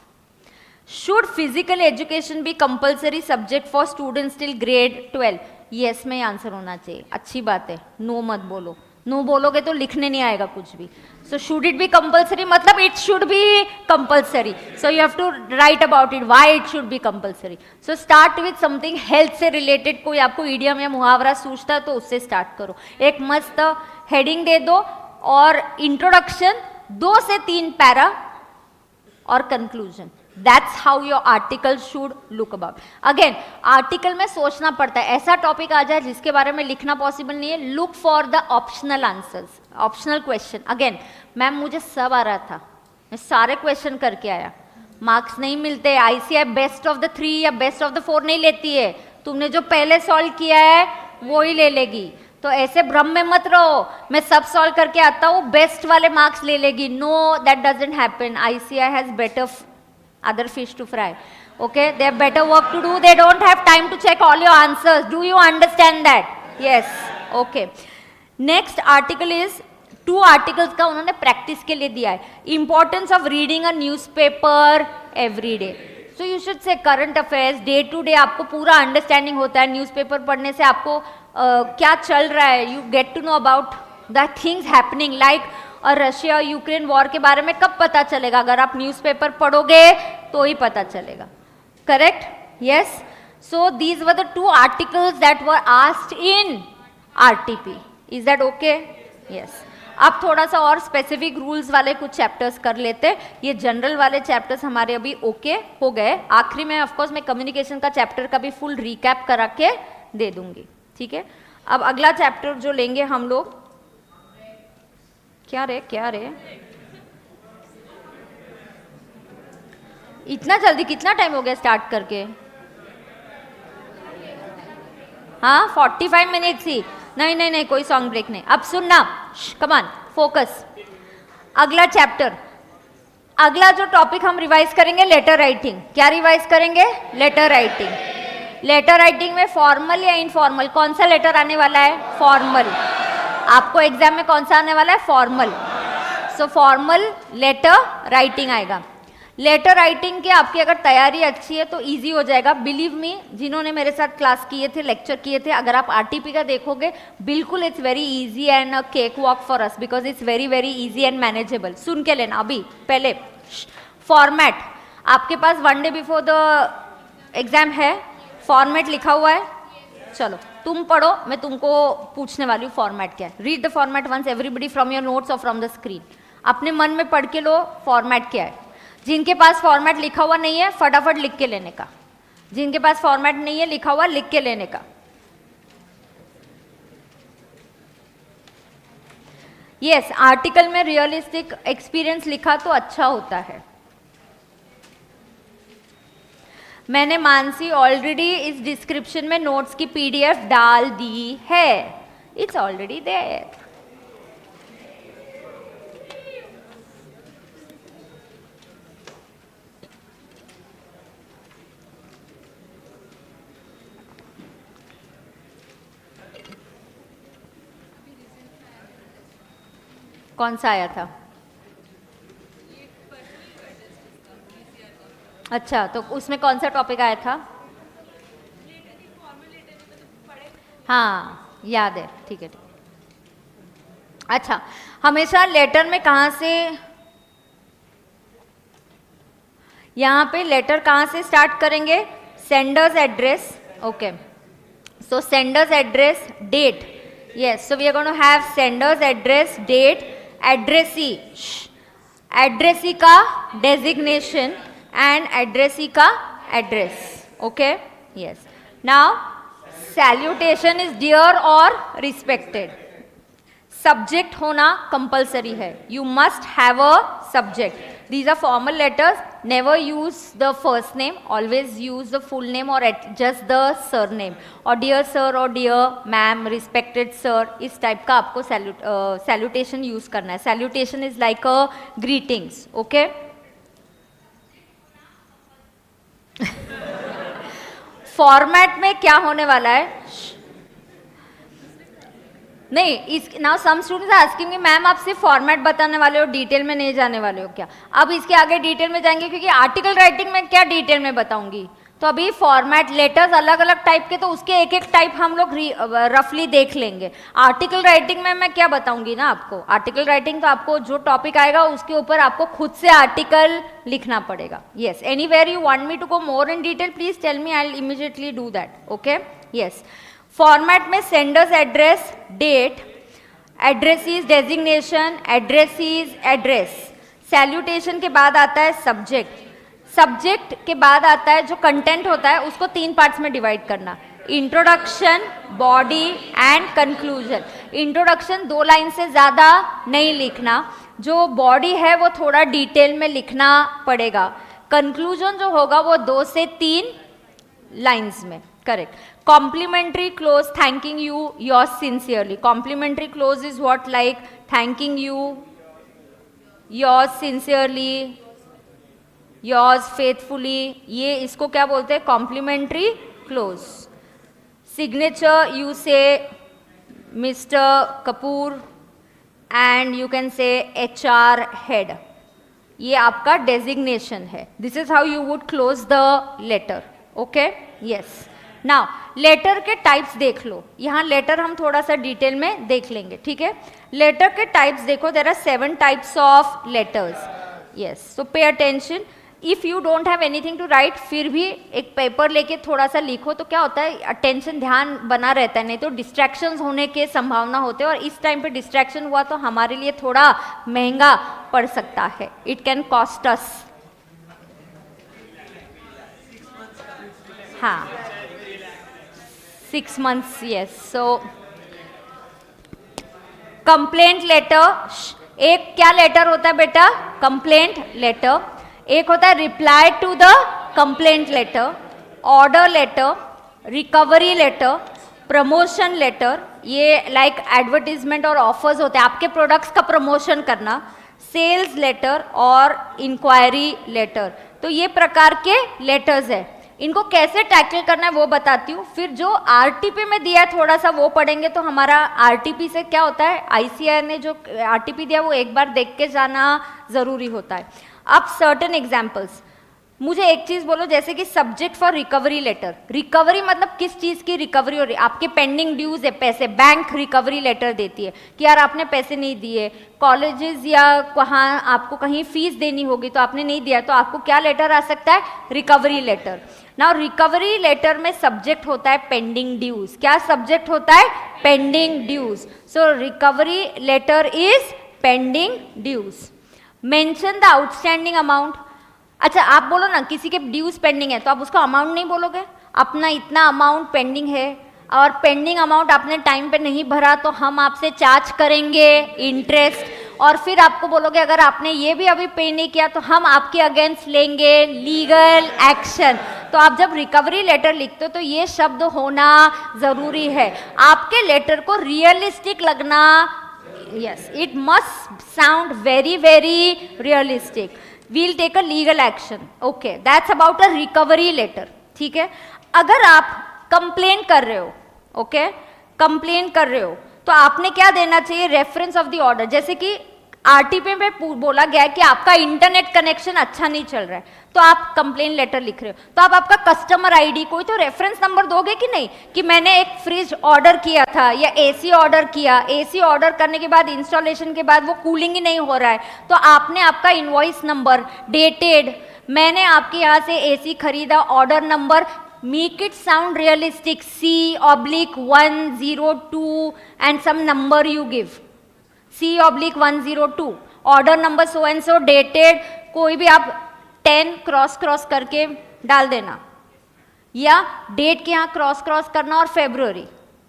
Should physical education be compulsory subject for students till grade 12? Yes में आंसर होना चाहिए। अच्छी बात है, नो मत बोलो। नो बोलोगे तो लिखने नहीं आएगा कुछ भी. So should it be compulsory? मतलब it should be compulsory. So you have to write about it. Why it should be compulsory? So start with something health से related. कोई आपको idiom या मुहावरा सूझता है तो उससे start करो. एक मस्त heading दे दो और introduction 2 से 3 पैरा और conclusion. That's how your article should look about. Again, article में सोचना पड़ता है. ऐसा टॉपिक आ जाए जिसके बारे में लिखना पॉसिबल नहीं है. Look for the optional answers, optional question. Again, ma'am मुझे सब आ रहा था, मैं सारे क्वेश्चन करके आया. मार्क्स नहीं मिलते. ICI बेस्ट ऑफ द 3 या बेस्ट ऑफ द 4 नहीं लेती है. तुमने जो पहले सॉल्व किया है वो ही ले लेगी. तो ऐसे भ्रम में मत रहो, मैं सब सॉल्व करके आता हूँ बेस्ट वाले मार्क्स ले लेगी. No, that doesn't happen. ICI has better other fish to fry. Okay, they have better work to do. They don't have time to check all your answers. Do you understand that? Yes. Okay. Next article is 2 articles का उन्होंने practice के लिए दिया है. Importance of reading a newspaper every day. So you should say current affairs, day to day आपको पूरा understanding होता है. Newspaper पढ़ने से आपको क्या चल रहा है, you get to know about the things happening like और रशिया यूक्रेन वॉर के बारे में कब पता चलेगा? अगर आप न्यूज़पेपर पढ़ोगे तो ही पता चलेगा. Correct? Yes. So these were the 2 articles that were asked in RTP. Is that okay? Yes. अब थोड़ा सा और स्पेसिफिक रूल्स वाले कुछ चैप्टर्स कर लेते. ये जनरल वाले चैप्टर्स हमारे अभी ओके हो गए. आखिरी में ऑफकोर्स मैं कम्युनिकेशन का चैप्टर का भी फुल रिकैप करा के दे दूंगी. ठीक है. अब अगला चैप्टर जो लेंगे हम लोग, क्या रे इतना जल्दी? कितना टाइम हो गया स्टार्ट करके? हाँ, 45 मिनट्स ही. नहीं, कोई सॉन्ग ब्रेक नहीं. अब सुनना, कमान फोकस. अगला चैप्टर, अगला जो टॉपिक हम रिवाइज करेंगे लेटर राइटिंग. क्या रिवाइज करेंगे? Letter writing. लेटर राइटिंग में फॉर्मल या इनफॉर्मल, कौन सा लेटर आने वाला है? फॉर्मल. आपको एग्जाम में कौन सा आने वाला है? फॉर्मल. सो फॉर्मल लेटर राइटिंग आएगा. लेटर राइटिंग के आपकी अगर तैयारी अच्छी है तो इजी हो जाएगा. बिलीव मी, जिन्होंने मेरे साथ क्लास किए थे, लेक्चर किए थे, अगर आप आरटीपी का देखोगे बिल्कुल it's very easy and a cake walk for us because it's very very easy and manageable. सुन के लेना. अभी पहले फॉर्मेट आपके पास 1 डे बिफोर द एग्जाम है. फॉर्मेट लिखा हुआ है. चलो तुम पढ़ो, मैं तुमको पूछने वाली हूँ फॉर्मेट क्या है. Read the format once everybody from your notes और फ्रॉम द स्क्रीन. अपने मन में पढ़ के लो फॉर्मेट क्या है. जिनके पास फॉर्मेट लिखा हुआ नहीं है फटाफट लिख के लेने का. जिनके पास फॉर्मेट नहीं है लिखा हुआ, लिख के लेने का. यस, आर्टिकल में रियलिस्टिक एक्सपीरियंस लिखा तो अच्छा होता है. मैंने मानसी ऑलरेडी इस डिस्क्रिप्शन में नोट्स की पीडीएफ डाल दी है. It's already there. कौन सा आया था? अच्छा, तो उसमें कौन सा टॉपिक आया था? हाँ, याद है. ठीक है. अच्छा, हमेशा लेटर में कहाँ से, यहाँ पे लेटर कहाँ से स्टार्ट करेंगे? Sender's address. Okay, so sender's address, date. Yes, so we are going to have sender's address, date, addressee. Addressee का डेजिग्नेशन and addressee का address. Okay? Yes. Now, salutation is dear or respected. Subject होना compulsory है. You must have a subject. These are formal letters. Never use the first name. Always use the full name or just the surname. or dear sir or dear ma'am, respected sir. इस type का आपको salutation use करना है. Salutation is like a greetings. Okay? Format में क्या होने वाला है? नहीं, इस now some students are asking me ma'am आप सिर्फ फॉर्मेट बताने वाले हो, डिटेल में नहीं जाने वाले हो क्या? अब इसके आगे डिटेल में जाएंगे क्योंकि आर्टिकल राइटिंग में क्या डिटेल में बताऊंगी? तो अभी फॉर्मेट लेटर्स अलग अलग टाइप के, तो उसके एक एक टाइप हम लोग रफली देख लेंगे। आर्टिकल राइटिंग में मैं क्या बताऊंगी ना आपको, आर्टिकल राइटिंग तो आपको जो टॉपिक आएगा उसके ऊपर आपको खुद से आर्टिकल लिखना पड़ेगा। Yes, anywhere you want me to go more in detail please tell me, I will immediately do that. Okay, yes. Format में sender's address, date, address is designation, address is address. Salutation के बाद आता है subject, subject के बाद आता है जो कंटेंट होता है उसको 3 पार्ट्स में डिवाइड करना, introduction, body and conclusion. Introduction 2 line से ज़्यादा नहीं लिखना, जो बॉडी है वो थोड़ा डिटेल में लिखना पड़ेगा, कंक्लूजन जो होगा वो 2 से 3 लाइन्स में। Correct. Complimentary close, thanking you, yours sincerely. Complimentary close is what, like thanking you, yours sincerely, yours faithfully, ये इसको क्या बोलते हैं, complimentary close. Signature you say Mister Kapoor and you can say HR head, ये आपका designation है। This is how you would close the letter. Okay, yes. Now letter के types देख लो, यहाँ लेटर हम थोड़ा सा डिटेल में देख लेंगे, ठीक है। लेटर के टाइप्स देखो, there are 7 types of letters. Yes, so pay attention. If you don't have anything to write, फिर भी एक पेपर लेके थोड़ा सा लिखो, तो क्या होता है, अटेंशन, ध्यान बना रहता है, नहीं तो डिस्ट्रैक्शंस होने के संभावना होते हैं, और इस टाइम पे डिस्ट्रैक्शन हुआ तो हमारे लिए थोड़ा महंगा पड़ सकता है, इट कैन कॉस्ट अस। हाँ, 6 months, yes. So complaint letter, एक क्या लेटर होता है बेटा, कंप्लेंट लेटर। एक होता है reply to the complaint letter, order letter, recovery letter, promotion letter, ये लाइक एडवर्टीजमेंट और ऑफर्स होते हैं, आपके प्रोडक्ट्स का प्रमोशन करना, सेल्स लेटर और इंक्वायरी लेटर। तो ये प्रकार के लेटर्स है, इनको कैसे टैकल करना है वो बताती हूँ। फिर जो आरटीपी में दिया है थोड़ा सा वो पढ़ेंगे, तो हमारा आरटीपी से क्या होता है, आईसीआर ने जो आरटीपी दिया वो एक बार देख के जाना ज़रूरी होता है। अब सर्टेन एग्जाम्पल्स, मुझे एक चीज़ बोलो, जैसे कि subject for recovery letter, recovery मतलब किस चीज़ की रिकवरी हो रही है, आपके पेंडिंग ड्यूज है पैसे, बैंक रिकवरी लेटर देती है कि यार आपने पैसे नहीं दिए, कॉलेजेस या वहाँ आपको कहीं फीस देनी होगी तो आपने नहीं दिया, तो आपको क्या लेटर आ सकता है, recovery letter. Now recovery letter में सब्जेक्ट होता है पेंडिंग ड्यूज, क्या सब्जेक्ट होता है, pending dues. So recovery letter is pending dues. Mention the outstanding amount. अच्छा, आप बोलो ना किसी के ड्यूज पेंडिंग है तो आप उसका अमाउंट नहीं बोलोगे, अपना इतना अमाउंट पेंडिंग है और पेंडिंग अमाउंट आपने टाइम पे नहीं भरा तो हम आपसे चार्ज करेंगे इंटरेस्ट, और फिर आपको बोलोगे अगर आपने ये भी अभी पे नहीं किया तो हम आपके अगेंस्ट लेंगे लीगल एक्शन। तो आप जब रिकवरी लेटर लिखते हो तो ये शब्द होना ज़रूरी है, आपके लेटर को रियलिस्टिक लगना, yes, it must sound very very realistic, we'll take a legal action. Okay, that's about a recovery letter. ठीक है। अगर आप कंप्लेन कर रहे हो, ओके, कंप्लेन कर रहे हो तो आपने क्या देना चाहिए, रेफरेंस ऑफ द ऑर्डर। जैसे कि आरटीपी में बोला गया है कि आपका इंटरनेट कनेक्शन अच्छा नहीं चल रहा है, तो आप कंप्लेन लेटर लिख रहे हो तो आप आपका कस्टमर आईडी, कोई तो रेफरेंस नंबर दोगे कि नहीं, कि मैंने एक फ्रिज ऑर्डर किया था या एसी ऑर्डर किया, एसी ऑर्डर करने के बाद इंस्टॉलेशन के बाद वो कूलिंग ही नहीं हो रहा है, तो आपने आपका इनवॉइस नंबर, डेटेड, मैंने आपके यहाँ से एसी खरीदा, order number, make it sound realistic, C/102 and some number you give, C/102, order number so and so, dated, कोई भी आप 10 क्रॉस करके डाल देना, या डेट के यहाँ क्रॉस करना और फेब्रुअरी,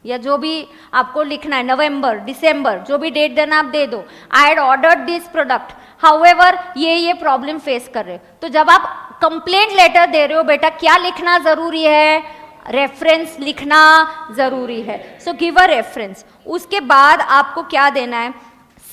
या जो भी आपको लिखना है, नवंबर, दिसंबर, जो भी डेट देना आप दे दो। I had ordered this product, however ये प्रॉब्लम फेस कर रहे हो। तो जब आप कंप्लेंट लेटर दे रहे हो बेटा, क्या लिखना ज़रूरी है, रेफरेंस लिखना ज़रूरी है। So give a reference. उसके बाद आपको क्या देना है,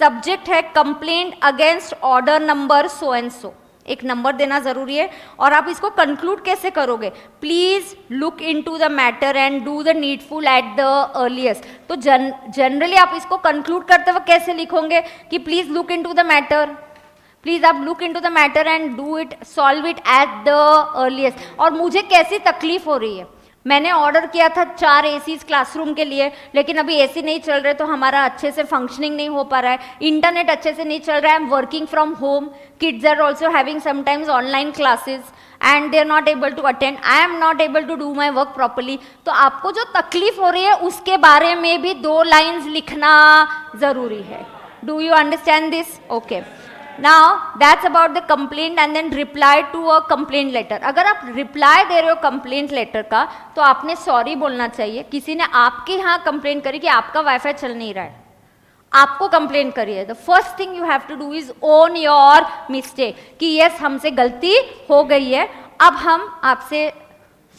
सब्जेक्ट है complaint against order number so and सो, एक नंबर देना जरूरी है। और आप इसको कंक्लूड कैसे करोगे, please look into the matter and do the needful at the earliest. तो जनरली आप इसको कंक्लूड करते वक्त कैसे लिखोगे कि please look into the matter, please आप look into the matter and do it, solve it at the earliest. और मुझे कैसी तकलीफ हो रही है, मैंने ऑर्डर किया था 4 एसीज क्लासरूम के लिए, लेकिन अभी एसी नहीं चल रहे तो हमारा अच्छे से फंक्शनिंग नहीं हो पा रहा है, इंटरनेट अच्छे से नहीं चल रहा है, I am working from home, kids are also having sometimes online classes and they are not able to attend, I am not able to do my work properly. तो आपको जो तकलीफ हो रही है उसके बारे में भी 2 लाइन्स लिखना जरूरी है। Do you understand this? Okay, now that's about the complaint and then reply to a complaint letter. अगर आप रिप्लाई दे रहे हो कंप्लेंट लेटर का तो आपने सॉरी बोलना चाहिए। किसी ने आपके यहाँ कंप्लेंट करी कि आपका वाईफाई चल नहीं रहा है, आपको कंप्लेंट करिए, the first thing you have to do is own your mistake कि यस हमसे गलती हो गई है, अब हम आपसे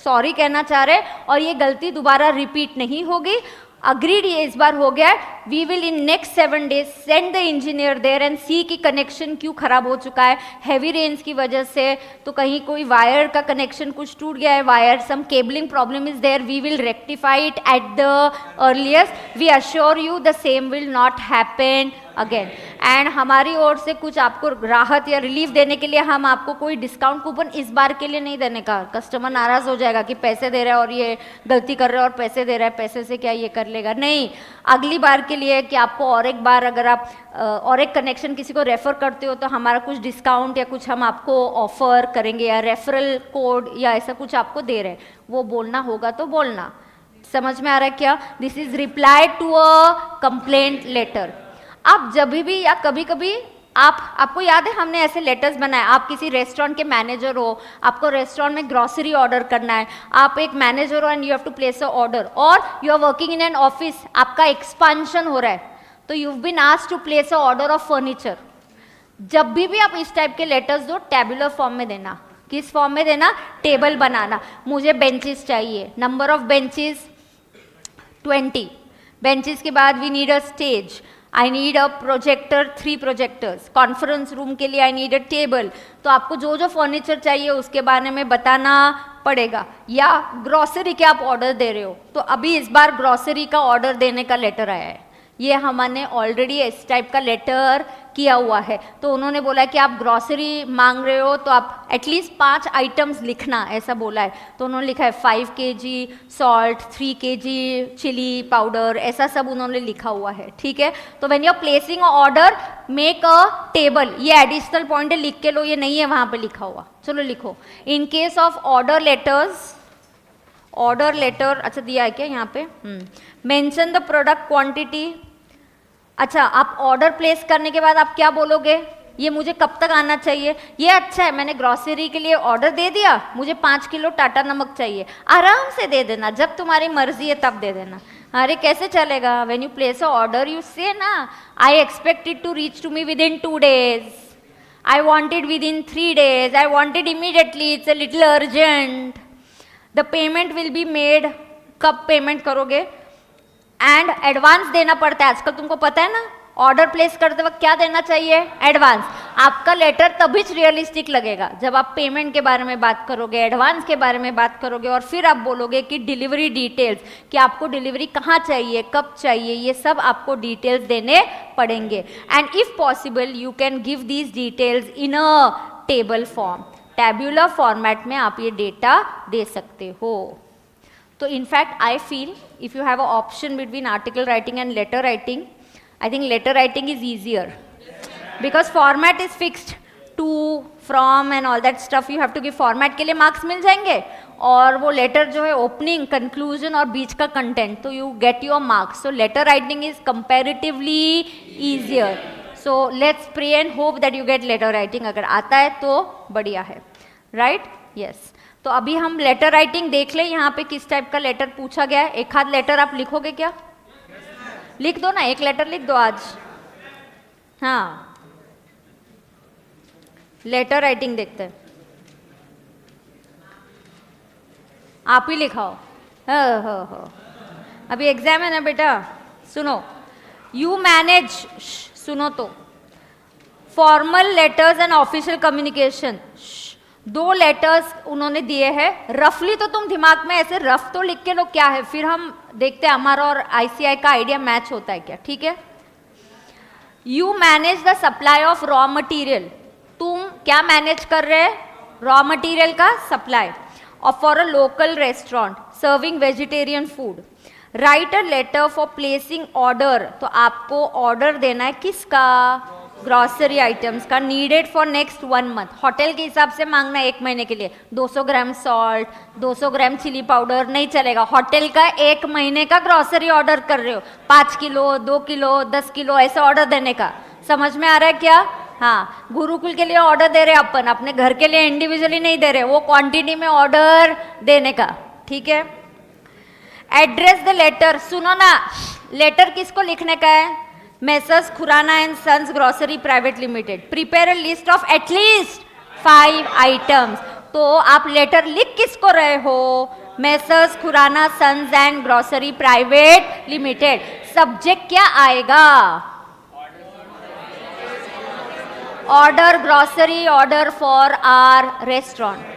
सॉरी कहना चाह रहे हैं और ये गलती दोबारा रिपीट नहीं होगी। अग्रीड, ये इस बार हो गया है। We will in next 7 days send the engineer there and see कि कनेक्शन क्यों खराब हो चुका है, हैवी रेन्स की वजह से तो कहीं कोई वायर का कनेक्शन कुछ टूट गया है, wire some cabling problem is there, we will rectify it at the earliest, we assure you the same will not happen again. And हमारी ओर से कुछ आपको राहत या रिलीफ देने के लिए हम आपको कोई डिस्काउंट कूपन इस बार के लिए नहीं देने का, कस्टमर नाराज हो जाएगा कि पैसे दे रहा है और ये गलती कर रहा है और पैसे दे रहा है, पैसे से क्या ये कर लेगा, नहीं। अगली बार के लिए कि आपको और एक बार अगर आप और एक कनेक्शन किसी को रेफर करते हो तो हमारा कुछ डिस्काउंट या कुछ हम आपको ऑफर करेंगे या रेफरल कोड या ऐसा कुछ आपको दे रहे हैं, वो बोलना होगा तो बोलना। समझ में आ रहा है क्या? This is reply to a complaint letter. आप जब भी या कभी कभी आपको याद है हमने ऐसे लेटर्स बनाए, आप किसी रेस्टोरेंट के मैनेजर हो, आपको रेस्टोरेंट में ग्रोसरी ऑर्डर करना है, आप एक मैनेजर हो and you have to place a order, और you are working in an office, आपका एक्सपांशन हो रहा है तो you have been asked to place a order of furniture. जब भी आप इस टाइप के लेटर्स दो टेबुलर फॉर्म में देना। किस फॉर्म में देना? टेबल बनाना। मुझे बेंचेस चाहिए, नंबर ऑफ बेंचेस 20 बेंचेस के बाद we need a stage, I need a projector, 3 projectors, conference room के लिए आई नीड अ टेबल। तो आपको जो जो फर्नीचर चाहिए उसके बारे में बताना पड़ेगा। या ग्रॉसरी के आप ऑर्डर दे रहे हो तो अभी इस बार ग्रॉसरी का ऑर्डर देने का लेटर आया है, ये हमने ऑलरेडी इस टाइप का लेटर किया हुआ है। तो उन्होंने बोला कि आप ग्रॉसरी मांग रहे हो तो आप एटलीस्ट 5 आइटम्स लिखना, ऐसा बोला है। तो उन्होंने लिखा है 5 kg salt, 3 kg chilli powder, ऐसा सब उन्होंने लिखा हुआ है, ठीक है। तो when you are placing order make a table, ये एडिशनल पॉइंट है, लिख के लो, ये नहीं है वहाँ पे लिखा हुआ, चलो लिखो। In case of order letters, order letter अच्छा दिया है क्या यहाँ पे? Mention the product quantity. अच्छा, आप ऑर्डर प्लेस करने के बाद आप क्या बोलोगे? ये मुझे कब तक आना चाहिए? ये अच्छा है, मैंने ग्रॉसरी के लिए ऑर्डर दे दिया, मुझे 5 किलो टाटा नमक चाहिए, आराम से दे देना, जब तुम्हारी मर्जी है तब दे देना। अरे कैसे चलेगा? When you place a order you say ना I expect it to reach to me within 2 days, I want it within 3 days, I want it immediately, it's a little urgent, the payment will be made. कब payment करोगे? And advance देना पड़ता है आजकल, तुमको पता है ना, ऑर्डर प्लेस करते वक्त क्या देना चाहिए? एडवांस। आपका लेटर तभी रियलिस्टिक लगेगा जब आप पेमेंट के बारे में बात करोगे, एडवांस के बारे में बात करोगे, और फिर आप बोलोगे कि डिलीवरी डिटेल्स, कि आपको डिलीवरी कहाँ चाहिए, कब चाहिए, ये सब आपको डिटेल्स देने पड़ेंगे। And if possible you can give these details in a table form, tabular format में आप ये डेटा दे सकते हो। तो in fact I feel if you have an option between article writing and letter writing, I think letter writing is easier because format is fixed, to, from and all that stuff you have to give। format के लिए marks मिल जाएंगे, और वो letter जो है opening, conclusion और बीच का content, तो you get your marks। so letter writing is comparatively easier, so let's pray and hope that you get letter writing। अगर आता है तो बढ़िया है, right? yes। तो अभी हम लेटर राइटिंग देख लें, यहाँ पे किस टाइप का लेटर पूछा गया है। एक आध लेटर आप लिखोगे क्या? लिख दो ना, एक लेटर लिख दो आज। हाँ, लेटर राइटिंग देखते हैं, आप ही लिखाओ। हो अभी एग्जाम है ना बेटा, सुनो। यू मैनेज, सुनो तो, formal letters and official communication. 2 letters उन्होंने दिए हैं, रफली तो तुम दिमाग में ऐसे रफ तो लिख के लो क्या है, फिर हम देखते हैं हमारा और आईसीआई का आइडिया मैच होता है क्या, ठीक है। You manage the supply of raw material, क्या मैनेज कर रहे हैं? रॉ मटेरियल का सप्लाई और for a local restaurant serving vegetarian food. Write a letter for placing order, तो आपको ऑर्डर देना है किसका? ग्रॉसरी आइटम्स का, needed for next 1 month. Hotel के हिसाब से मांगना है 1 महीने के लिए। 200 ग्राम सॉल्ट, 200 ग्राम चिली पाउडर नहीं चलेगा। होटल का 1 महीने का ग्रॉसरी ऑर्डर कर रहे हो, 5 किलो, 2 किलो, 10 किलो ऐसा ऑर्डर देने का। समझ में आ रहा है क्या? हाँ, गुरुकुल के लिए ऑर्डर दे रहे हैं अपन, अपने घर के लिए इंडिविजुअली नहीं दे रहे, वो क्वांटिटी में ऑर्डर देने का। ठीक है। एड्रेस द लेटर, सुनो ना, लेटर किसको लिखने का है? Messrs Khurana and sons grocery private limited. Prepare a list of at least 5 items. तो आप लेटर लिख किसको रहे हो? Messrs Khurana sons and grocery private limited. Subject क्या आएगा? Order grocery, order for our restaurant.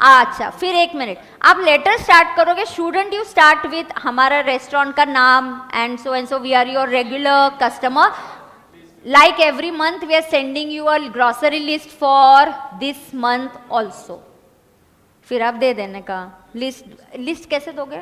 अच्छा, फिर 1 मिनट, आप लेटर स्टार्ट करोगे, शूडंट यू स्टार्ट विथ हमारा रेस्टोरेंट का नाम and so we are your regular customer, like every month we are sending you a grocery list for this month also. फिर आप दे देने का लिस्ट कैसे दोगे?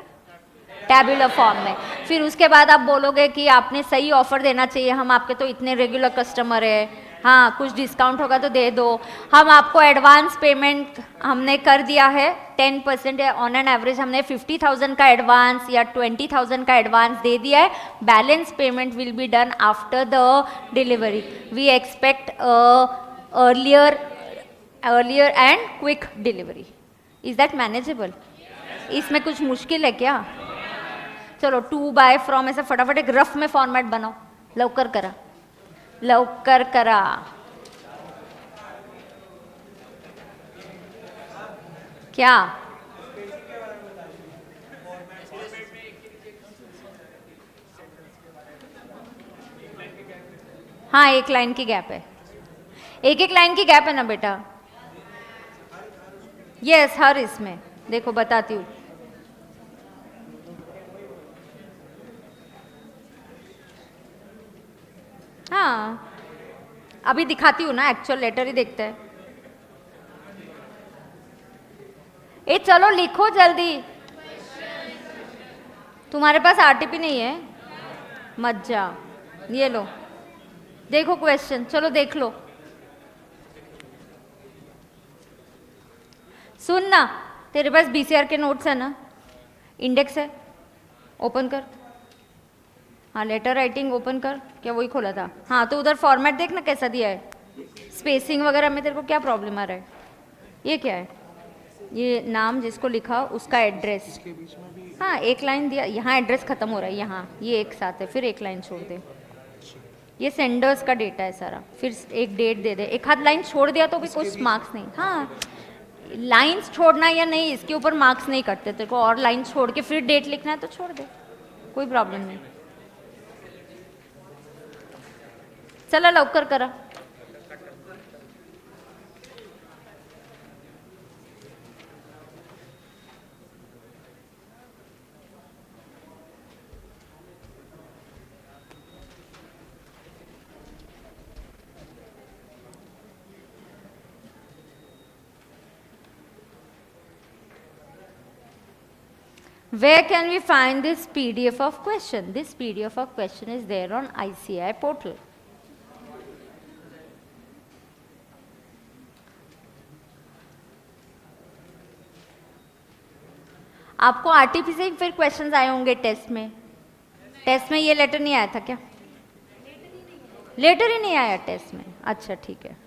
टैबुलर फॉर्म में। फिर उसके बाद आप बोलोगे कि आपने सही ऑफर देना चाहिए, हम आपके तो इतने रेगुलर कस्टमर है, हाँ कुछ डिस्काउंट होगा तो दे दो। हम आपको एडवांस पेमेंट हमने कर दिया है 10% है, ऑन एन एवरेज हमने 50,000 का एडवांस या 20,000 का एडवांस दे दिया है। Balance payment will be done after the delivery. We expect earlier and quick delivery. Is that manageable? इसमें कुछ मुश्किल है क्या? चलो 2 बाय फ्रॉम ऐसा फटाफट एक रफ में फॉर्मेट बनाओ, लवकर करा, लवकर करा। क्या? हाँ, 1 लाइन की गैप है, 1 लाइन की गैप है ना बेटा। यस, हर इसमें देखो बताती हूँ। हाँ, अभी दिखाती हूँ ना, एक्चुअल लेटर ही देखते हैं। ए चलो लिखो जल्दी, तुम्हारे पास आरटीपी नहीं है? मत जा, ये लो, देखो क्वेश्चन, चलो देख लो। सुन ना, तेरे पास बीसीआर के नोट्स है ना, इंडेक्स है, ओपन कर। हाँ, लेटर राइटिंग ओपन कर, क्या वही खोला था? हाँ, तो उधर फॉर्मेट देख ना कैसा दिया है, स्पेसिंग वगैरह में तेरे को क्या प्रॉब्लम आ रहा है? ये क्या है? ये नाम जिसको लिखा उसका एड्रेस, हाँ 1 लाइन दिया, यहाँ एड्रेस खत्म हो रहा है, यहाँ ये एक साथ है, फिर 1 लाइन छोड़ दे। ये सेंडर्स का डेटा है सारा, फिर एक डेट दे दे, एक हाथ लाइन छोड़ दिया तो भी कुछ मार्क्स नहीं। हाँ, लाइंस छोड़ना या नहीं इसके ऊपर मार्क्स नहीं कटते, तेरे को और लाइन छोड़ के फिर डेट लिखना है तो छोड़ दे, कोई प्रॉब्लम नहीं। चला लवकर करा। Where can we find this PDF of question? This PDF of question is there on ICAI portal. आपको आरटीपी से फिर क्वेश्चंस आए होंगे टेस्ट में। टेस्ट में ये लेटर नहीं आया था क्या? लेटर ही नहीं आया टेस्ट में? अच्छा ठीक है।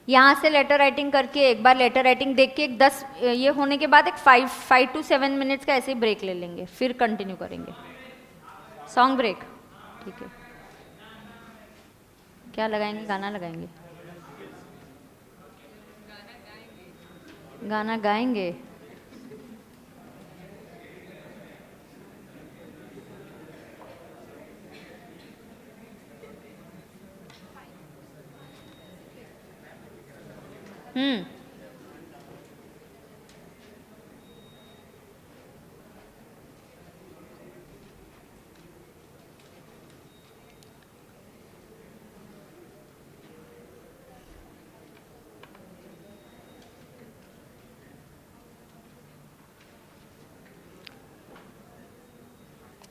यहाँ से लेटर राइटिंग करके एक बार लेटर राइटिंग देख के एक 10 ये होने के बाद एक 5 to 7 मिनट्स का ऐसे ही ब्रेक ले लेंगे, फिर कंटिन्यू करेंगे। सॉन्ग ब्रेक, ठीक है। क्या लगाएंगे? गाना लगाएंगे? गाना गाएंगे?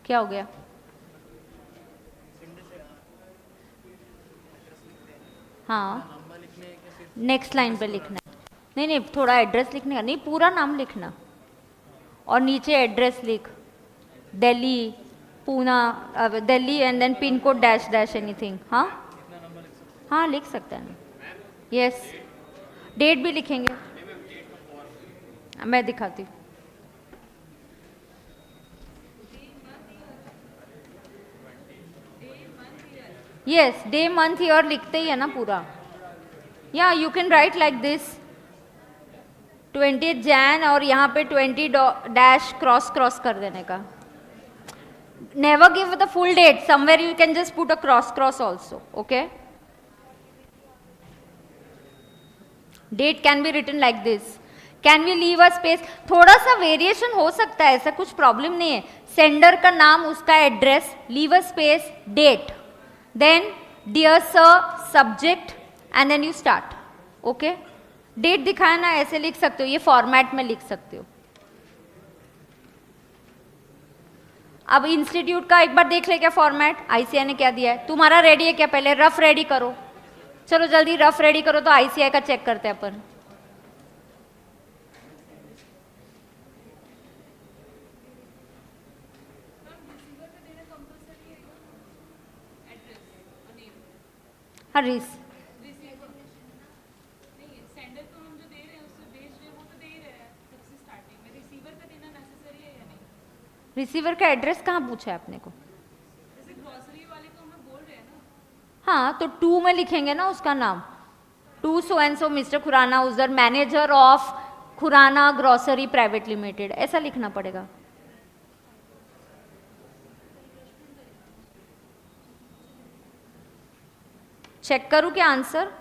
क्या हो गया? हाँ, नेक्स्ट लाइन पे लिखना है। नहीं नहीं, थोड़ा एड्रेस लिखने का नहीं, पूरा नाम लिखना और नीचे एड्रेस लिख, Delhi, Poona, Delhi and then pin code dash dash anything. हाँ हाँ, लिख सकते हैं। यस, डेट भी लिखेंगे, मैं दिखाती हूँ। यस, डे मंथ ईयर लिखते ही है ना पूरा। या you can write like this 20 Jain और यहाँ पे 20 डैश क्रॉस क्रॉस कर देने का। Never give the full date, somewhere you can just put a cross cross also, okay. Date can be written like this. Can we leave a space, थोड़ा सा variation हो सकता है, ऐसा कुछ प्रॉब्लम नहीं है। सेंडर का नाम, उसका address, leave a space, date, then dear sir, subject and then you start, okay. Date दिखाया ना, ऐसे लिख सकते हो, ये फॉर्मेट में लिख सकते हो। अब इंस्टीट्यूट का एक बार देख ले क्या फॉर्मेट, आईसीआई ने क्या दिया है। तुम्हारा रेडी है क्या? पहले रफ रेडी करो, चलो जल्दी रफ रेडी करो, तो आईसीआई का चेक करते हैं अपन। हाँ, रिसीवर का एड्रेस कहाँ पूछा है आपने को? हाँ, तो 2 में लिखेंगे ना उसका नाम, 2 so and so mister Khurana उजर, manager of Khurana grocery private limited, ऐसा लिखना पड़ेगा। चेक करूं क्या आंसर?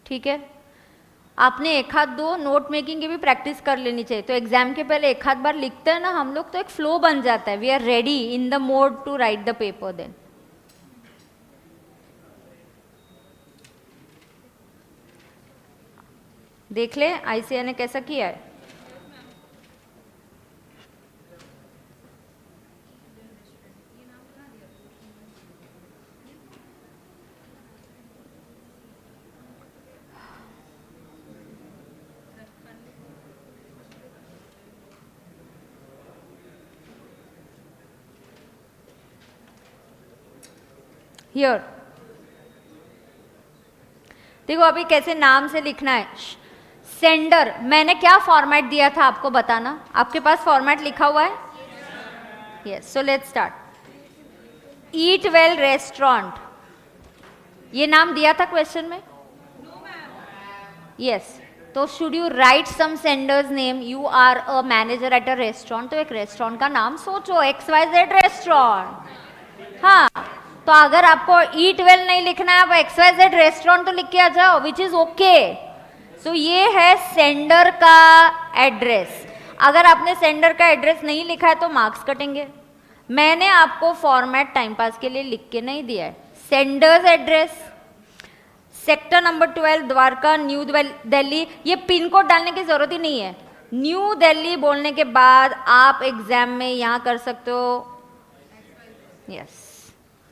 ठीक है, आपने एक हाथ दो नोट मेकिंग की भी प्रैक्टिस कर लेनी चाहिए। तो एग्जाम के पहले एक हाथ बार लिखते हैं ना हम लोग, तो एक फ्लो बन जाता है, we are ready in the mode to write the paper. Then देख ले आईसीआई ने कैसा किया है। हियर देखो, अभी कैसे नाम से लिखना है। सेंडर, मैंने क्या फॉर्मेट दिया था आपको बताना, आपके पास फॉर्मेट लिखा हुआ है? Yes, so let's start. Eat well restaurant, ये नाम दिया था क्वेश्चन में? यस, तो should you write some sender's name, you are a manager at a restaurant, तो एक रेस्टोरेंट का नाम सोचो, XYZ रेस्टोरेंट। हाँ, तो अगर आपको ईट वेल नहीं लिखना है, आप XYZ रेस्टोरेंट तो लिख के आ जाओ, विच इज ओके। सो ये है सेंडर का एड्रेस। अगर आपने सेंडर का एड्रेस नहीं लिखा है तो मार्क्स कटेंगे। मैंने आपको फॉर्मेट टाइम पास के लिए लिख के नहीं दिया है। Sender's address, sector number 12 Dwarka, new Delhi. ये पिन कोड डालने की जरूरत ही नहीं है। न्यू दिल्ली बोलने के बाद आप एग्जाम में यहाँ कर सकते हो, yes,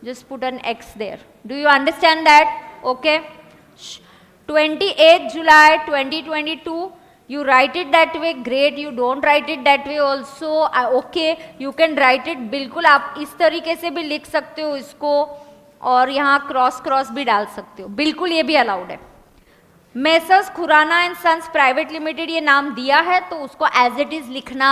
just put an X there. Do you understand that? Okay. 28 July 2022, you write it that way, great. You don't write it that way also, okay, you can write it, बिल्कुल आप इस तरीके से भी लिख सकते हो इसको, और यहाँ क्रॉस क्रॉस भी डाल सकते हो, बिल्कुल ये भी अलाउड है। Messrs Khurana and sons private limited ये नाम दिया है, तो उसको एज इट इज लिखना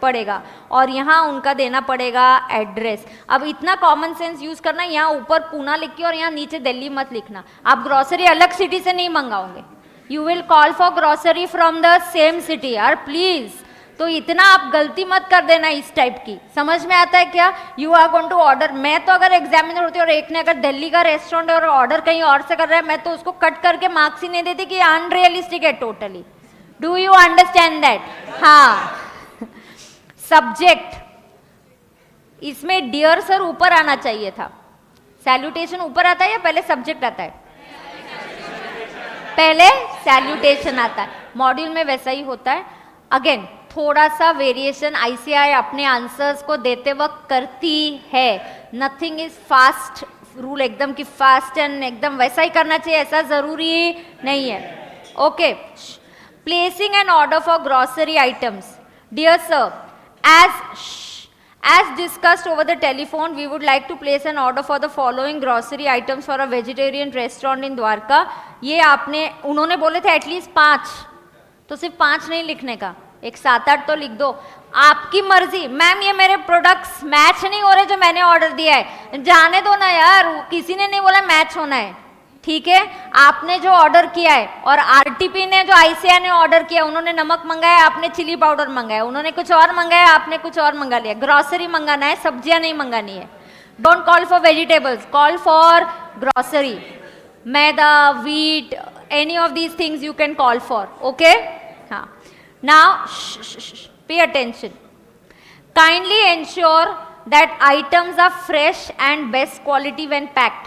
पड़ेगा, और यहाँ उनका देना पड़ेगा एड्रेस। अब इतना कॉमन सेंस यूज करना, यहाँ ऊपर पूना लिख के और यहाँ नीचे दिल्ली मत लिखना। आप ग्रोसरी अलग सिटी से नहीं मंगाओगे, you will call for grocery from the same city यार, प्लीज। तो इतना आप गलती मत कर देना इस टाइप की, समझ में आता है क्या? You are going to order, मैं तो अगर एग्जामिनर होती और एक ने अगर दिल्ली का रेस्टोरेंट और ऑर्डर कहीं और से कर रहा है, मैं तो उसको कट करके मार्क्स ही नहीं देती कि अनरियलिस्टिक है totally. Do you understand that? हाँ। सब्जेक्ट, इसमें डियर सर ऊपर आना चाहिए था। सैल्यूटेशन ऊपर आता है या पहले सब्जेक्ट आता है? पहले सैल्यूटेशन आता है। मॉड्यूल में वैसा ही होता है। अगेन थोड़ा सा वेरिएशन आईसीआई अपने आंसर्स को देते वक्त करती है। नथिंग इज फास्ट रूल एकदम कि फास्ट एंड एकदम वैसा ही करना चाहिए, ऐसा जरूरी नहीं है। Okay, placing an order for grocery items. Dear sir, as discussed over the telephone, we would like to place an order for the following grocery items for a vegetarian restaurant in Dwarka। ये आपने, उन्होंने बोले थे at least 5, तो सिर्फ 5 नहीं लिखने का, एक 7-8 तो लिख दो। आपकी मर्जी। मैम ये मेरे प्रोडक्ट्स मैच नहीं हो रहे जो मैंने ऑर्डर दिया है। जाने दो ना यार, किसी ने नहीं बोला मैच होना है, ठीक है? आपने जो ऑर्डर किया है और आरटीपी ने जो आईसीआई ने ऑर्डर किया, उन्होंने नमक मंगाया, आपने चिली पाउडर मंगाया, उन्होंने कुछ और मंगाया, आपने कुछ और मंगा लिया। ग्रॉसरी मंगाना है, सब्जियां नहीं मंगानी है। Don't call for vegetables, call for grocery. Maida, wheat, any of these things you can call for. Okay, हाँ। Now pay attention. Kindly ensure that items are fresh and best quality when packed.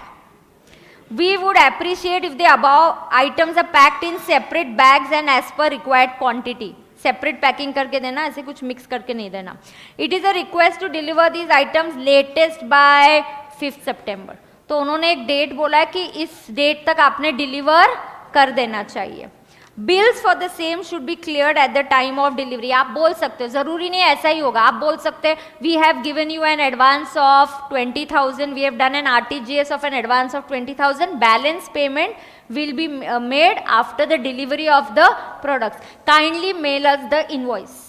We would appreciate if the above items are packed in separate bags and as per required quantity. Separate packing करके देना, ऐसे कुछ mix करके नहीं देना। It is a request to deliver these items latest by 5th September। तो उन्होंने एक डेट बोला है कि इस डेट तक आपने डिलीवर कर देना चाहिए। Bills for the same should be cleared at the time of delivery। आप बोल सकते हो, जरूरी नहीं ऐसा ही होगा, आप बोल सकते हैं we have given you an advance of 20,000, we have done an RTGS of an advance of 20,000, balance payment will be made after the delivery of the products, kindly mail us the invoice,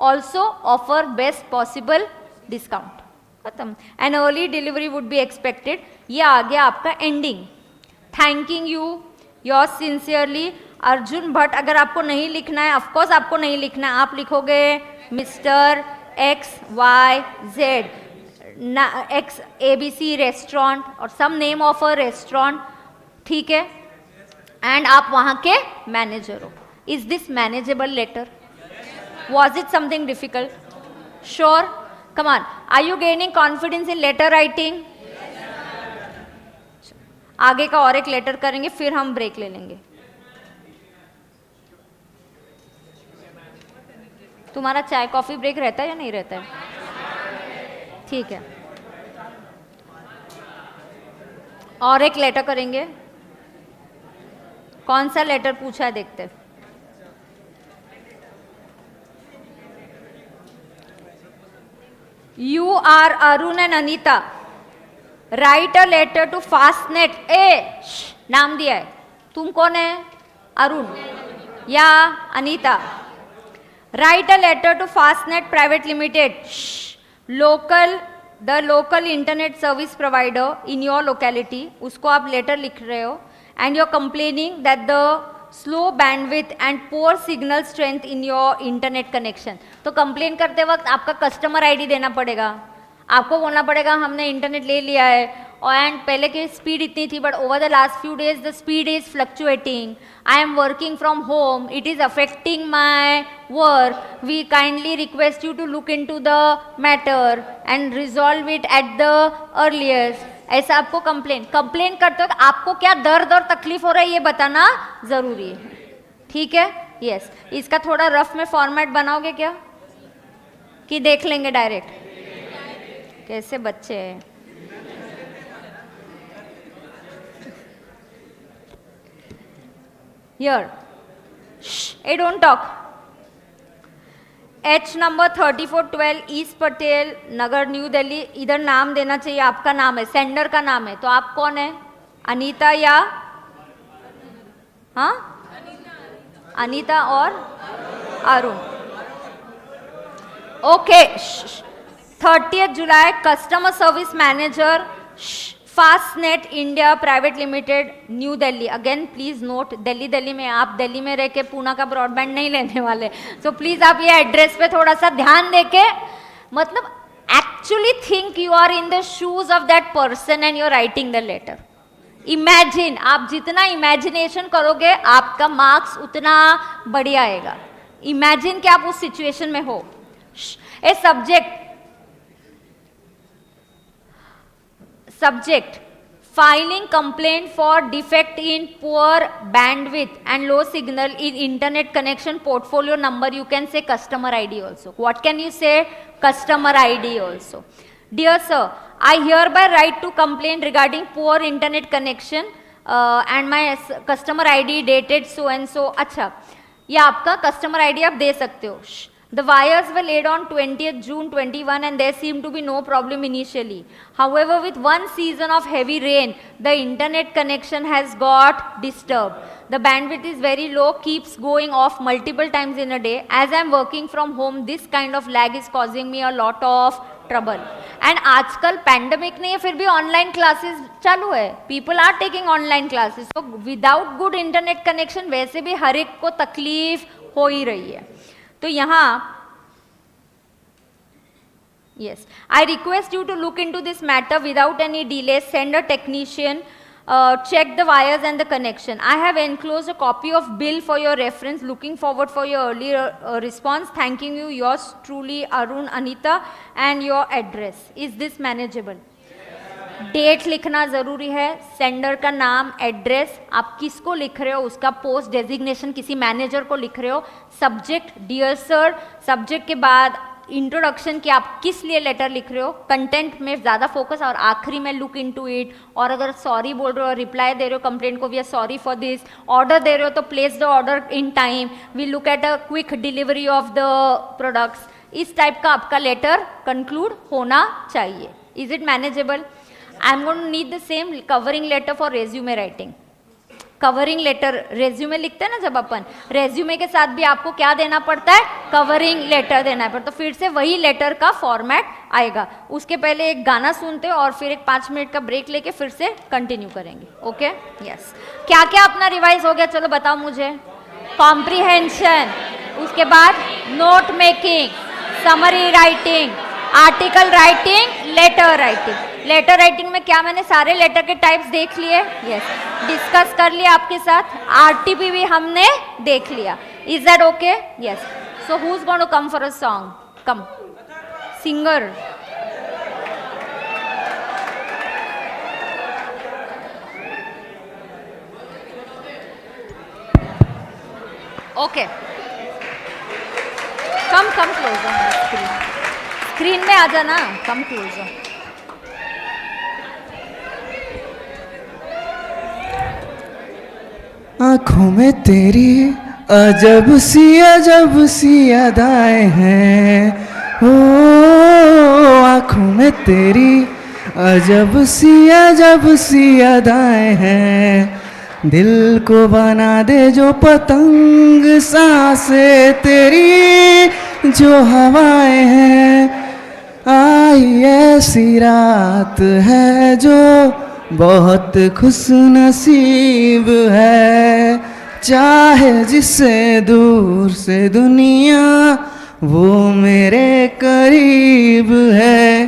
also offer best possible discount। खत्म। an early delivery would be expected। ये आ गया आपका ending। thanking you your sincerely Arjun Bhatt. अगर आपको नहीं लिखना है, of course आपको नहीं लिखना है, आप लिखोगे mister XYZ X ABC restaurant और some name of a restaurant, ठीक है? एंड आप वहाँ के मैनेजर हो। Is this manageable letter? Was it something difficult? Sure, come on, are you gaining confidence in letter writing? आगे का और एक लेटर करेंगे, फिर हम ब्रेक ले लेंगे। तुम्हारा चाय कॉफी ब्रेक रहता है या नहीं रहता है? ठीक है, और एक लेटर करेंगे। कौन सा लेटर पूछा है देखते। You are Arun and Anita, write a letter to Fastnet. नाम दिया है, तुम कौन है? अरुण या Anita? Write a letter to Fastnet private limited, the local internet service provider in your locality. उसको आप लेटर लिख रहे हो and you are complaining that the slow bandwidth and poor signal strength in your internet connection. तो complain करते वक्त आपका customer ID देना पड़ेगा, आपको बोलना पड़ेगा हमने इंटरनेट ले लिया है एंड पहले की स्पीड इतनी थी but over the last few days the speed is fluctuating, I am working from home, it is affecting my work, we kindly request you to look in to the matter and resolve it at the earliest. ऐसा आपको complain करते हो, आपको क्या दर्द और तकलीफ हो रहा है ये बताना जरूरी है, ठीक है? यस, इसका थोड़ा रफ में फॉर्मेट बनाओगे क्या कि देख लेंगे डायरेक्ट? कैसे बच्चे हैं। Here, hey don't talk। H number 3412 east Patel Nagar new Delhi. इधर नाम देना चाहिए, आपका नाम है, सेंडर का नाम है, तो आप कौन है? अनीता या हाँ? अनीता और Arun. Okay, 30th July customer service manager Fastnet India private limited, New Delhi. Again please note, Delhi में, आप दिल्ली में रह के पूना का ब्रॉडबैंड नहीं लेने वाले. सो प्लीज आप ये एड्रेस पे थोड़ा सा ध्यान देके, मतलब actually think you are in the shoes of that person and you are writing the letter. Imagine, आप जितना इमेजिनेशन करोगे आपका मार्क्स उतना बढ़िया आएगा. इमेजिन कि आप उस सिचुएशन में हो. ए subject filing complaint for defect in poor bandwidth and low signal in internet connection, portfolio number, you can say customer ID also. What can you say? Customer ID also. Dear sir, I hereby write to complain regarding poor internet connection and my customer ID dated so and so. अच्छा, ये आपका customer ID आप दे सकते हो. The wires were laid on 20th June 21 and there seemed to be no problem initially. However, with one season of heavy rain, the internet connection has got disturbed. The bandwidth is very low, keeps going off multiple times in a day. As I am working from home, this kind of lag is causing me a lot of trouble. And आजकल pandemic नहीं है, फिर भी online classes चालू है. People are taking online classes. So without good internet connection, वैसे भी हर एक को तकलीफ हो ही रही है. तो यहाँ yes, I request you to look into this matter without any delay. Send a technician, check the wires and the connection. I have enclosed a copy of bill for your reference. Looking forward for your early response. Thanking you, yours truly, Arun Anita, and your address. Is this manageable? Date लिखना ज़रूरी है, sender का नाम, address, आप किसको लिख रहे हो उसका पोस्ट डेजिग्नेशन, किसी मैनेजर को लिख रहे हो. सब्जेक्ट डियर सर, सब्जेक्ट के बाद इंट्रोडक्शन कि आप किस लिए लेटर लिख रहे हो, कंटेंट में ज़्यादा फोकस, और आखिरी में लुक इनटू इट. और अगर सॉरी बोल रहे हो, रिप्लाई दे रहे हो कंप्लेंट को, we are sorry for this. Order दे रहे हो तो place the order in time, we look at a quick delivery of the products. इस टाइप का आपका लेटर कंक्लूड होना चाहिए. Is it manageable? I am going to need the same covering letter for resume writing. Covering letter, resume लिखते हैं ना जब अपन, resume के साथ भी आपको क्या देना पड़ता है? कवरिंग लेटर देना पड़ता है. तो फिर से वही लेटर का फॉर्मेट आएगा. उसके पहले एक गाना सुनते हैं और फिर एक 5 मिनट का ब्रेक लेके फिर से कंटिन्यू करेंगे. Okay, yes. क्या क्या अपना रिवाइज हो गया, चलो बताओ मुझे. कॉम्प्रिहेंशन, उसके बाद note making, summary writing, article writing, letter writing. Letter writing में क्या मैंने सारे लेटर के टाइप्स देख लिए, यस, डिस्कस कर लिया आपके साथ. आरटीपी भी हमने देख लिया. Is that okay? Yes. So who is going to come for a song? Come singer. Okay, come closer. Screen में आ जाना, कम क्लोजर. आँखों में तेरी अजब सी अदाएं हैं. ओ आँखों में तेरी अजब सी अदाएं हैं. दिल को बना दे जो पतंग, सांसें तेरी जो हवाएं हैं. आई ऐसी रात है जो बहुत खुश नसीब है. चाहे जिसे दूर से दुनिया, वो मेरे करीब है.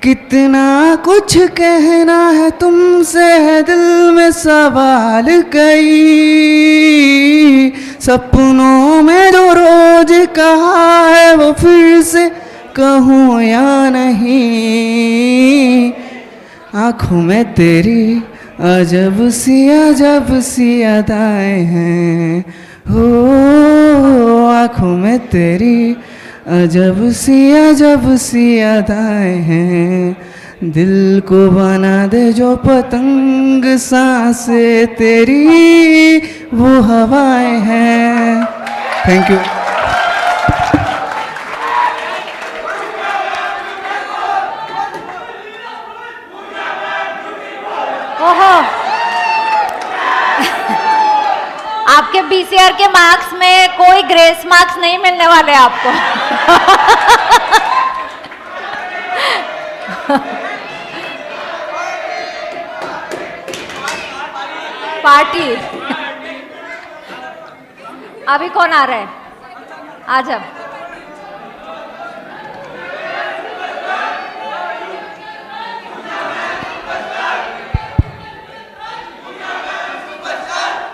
कितना कुछ कहना है तुमसे, है दिल में सवाल कई. सपनों में जो रोज कहा है वो फिर से कहूँ या नहीं. आँखों में तेरी अजब सी अदाएं हैं. हो आँखों में तेरी अजब सी अदाएं हैं. दिल को बना दे जो पतंग, सांसें तेरी वो हवाएं हैं. Thank you. आपके बीसीआर के मार्क्स में कोई ग्रेस मार्क्स नहीं मिलने वाले आपको. पार्टी। अभी कौन आ रहा है? आ जा।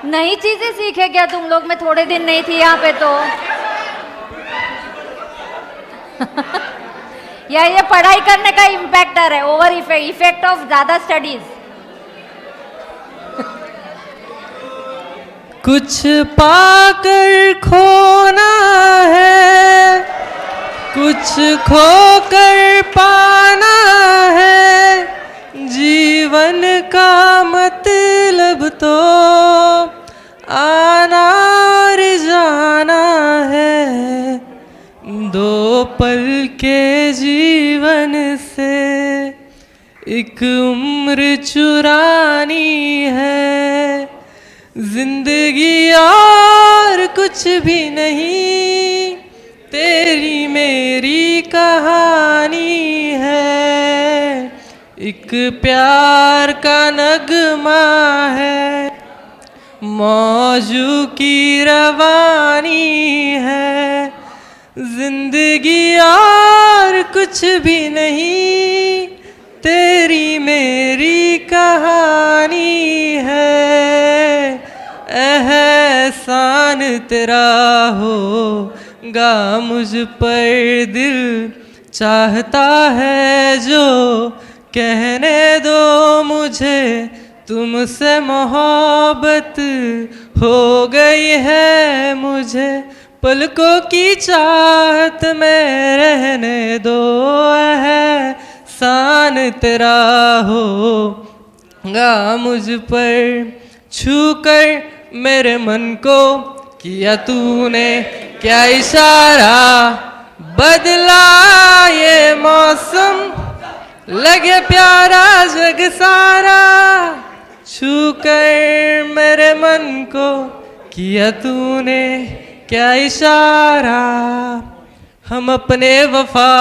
नई चीजें सीखे क्या तुम लोग? मैं थोड़े दिन नहीं थी यहाँ पे तो। या ये पढ़ाई करने का इम्पैक्ट आ रहा है, ओवर इफेक्ट ऑफ ज्यादा स्टडीज। कुछ पाकर खोना है, कुछ खोकर पाना है, जीवन का मतलब तो आना और जाना है। दो पल के जीवन से एक उम्र चुरानी है। जिंदगी और कुछ भी नहीं, तेरी मेरी कहानी है। एक प्यार का नगमा है, मौजू की रवानी है। जिंदगी और कुछ भी नहीं, तेरी मेरी कहानी है। एहसान तेरा होगा मुझ पर, दिल चाहता है जो कहने दो मुझे। तुमसे मोहब्बत हो गई है मुझे, पलकों की चाहत में रहने दो। एहसान तेरा होगा मुझ पर, छू कर मेरे मन को किया तूने क्या इशारा। बदला ये मौसम, लगे प्यारा जग सारा। छू कर मेरे मन को किया तूने क्या इशारा। हम अपने वफा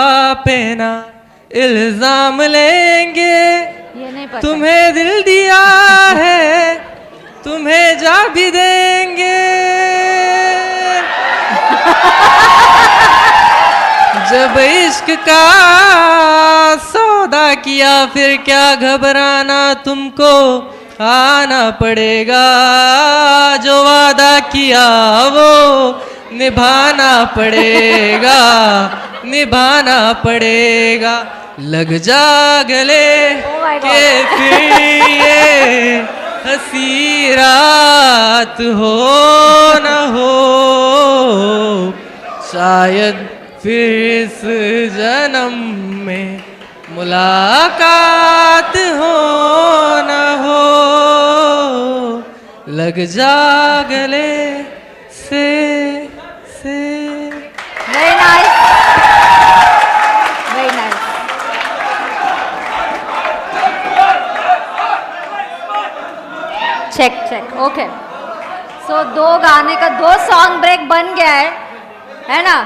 पे ना इल्जाम लेंगे, ये नहीं पता। तुम्हें दिल दिया है, तुम्हें जा भी देंगे। जब इश्क का सौदा किया फिर क्या घबराना, तुमको आना पड़ेगा। जो वादा किया वो निभाना पड़ेगा, निभाना पड़ेगा। लग जा गले के फिर ये हंसी रात हो न हो, शायद फिर इस जन्म में मुलाकात हो न हो। लग जा गले से। Very nice, very nice. Check check, okay. So दो गाने का 2 सॉन्ग ब्रेक बन गया है ना?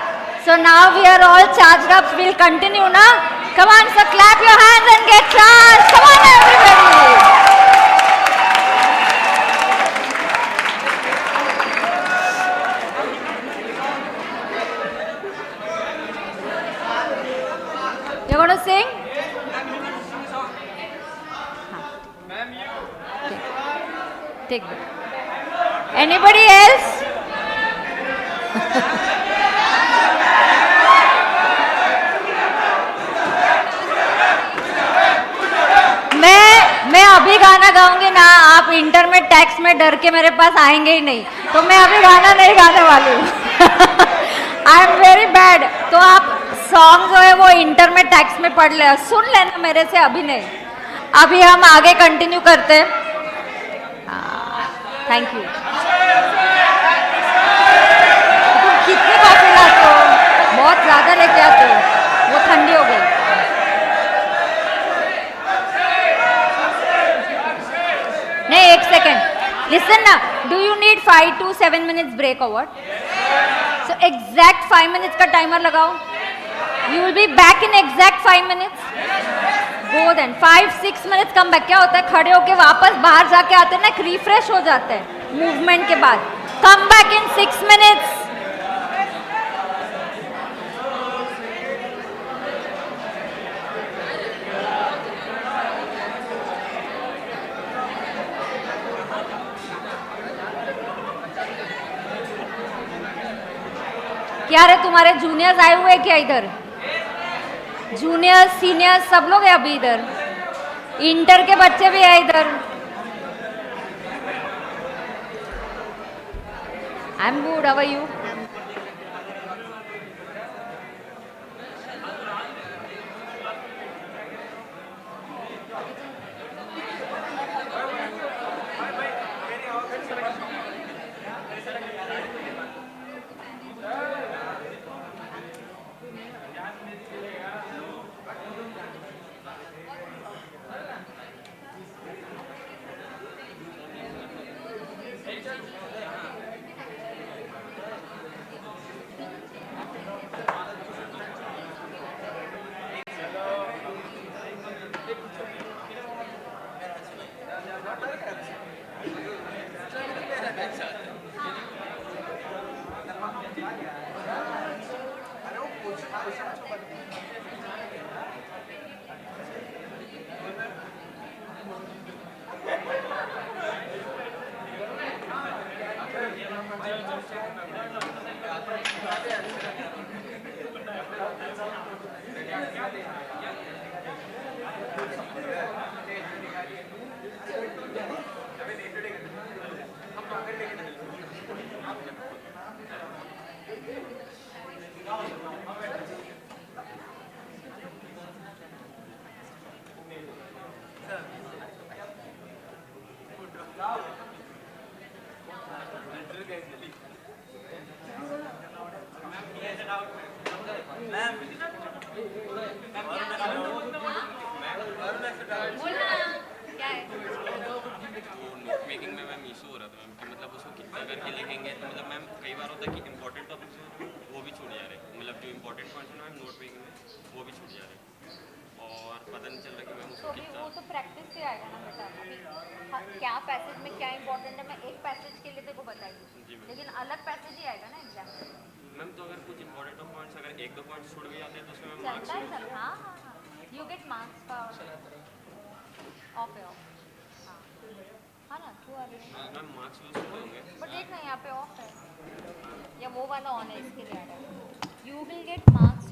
So now we are all charged up. We'll continue na. Come on, so clap your hands and get charged. Come on, everybody. You're going to sing? Take it. Anybody else? मैं अभी गाना गाऊंगी ना, आप inter में tax में डर के मेरे पास आएंगे ही नहीं, तो मैं अभी गाना नहीं गाने वाली हूँ। I am very bad. तो आप सॉन्ग जो है वो इंटर में टैक्स में पढ़ ले, सुन लेना मेरे से, अभी नहीं। अभी हम आगे कंटिन्यू करते हैं। Thank you. तुम कितनी कॉफी लाते हो? बहुत ज़्यादा लेके आते हो, वो ठंडी हो गई। नहीं, एक सेकेंड, लिसन ना। Do you need 5 to 7 minutes break और व्हाट? सो एग्जैक्ट 5 minutes का टाइमर लगाओ। You will be back in exact 5 minutes. Go then 5-6 minutes come back. क्या होता है, खड़े होके वापस बाहर जाके आते हैं ना, एक रिफ्रेश हो जाता है मूवमेंट के बाद। Come back in 6 minutes. क्या रे, तुम्हारे जूनियर्स आए हुए हैं क्या इधर? जूनियर्स सीनियर्स सब लोग हैं अभी इधर। इंटर के बच्चे भी हैं इधर। I am good, how are you? Note making में मैम इशू हो रहा था मैम कि मतलब उसको कितना करके लिखेंगे, तो मतलब मैम कई बार होता है कि इंपॉर्टेंट टॉपिक्स वो भी छूट जा रहे हैं, मतलब जो इंपॉर्टेंट पॉइंट्स हैं मैम नोट मेकिंग में वो भी छूट जा रहे हैं और पता नहीं चल रहा कि मैम उसको कितना। वो तो प्रैक्टिस से आएगा ना बेटा। अभी क्या पैसेज में क्या इंपॉर्टेंट है, मैं एक पैसेज के लिए तेरे को बताई, लेकिन अलग पैसेज ही आएगा ना एग्जाम में। मैम तो अगर कुछ इंपॉर्टेंट पॉइंट्स अगर एक दो पॉइंट्स छूट भी जाते हैं तो उसमें मैम चलता है, मार्क्स चल। हाँ हाँ हाँ, you get marks for of है ऑफ। हाँ ना, तू अभी मैम मार्क्स लूज होंगे। बट देख ना, यहाँ पे ऑफ है या वो वाला ऑन है, इसके लिए यू विल गेट मार्क्स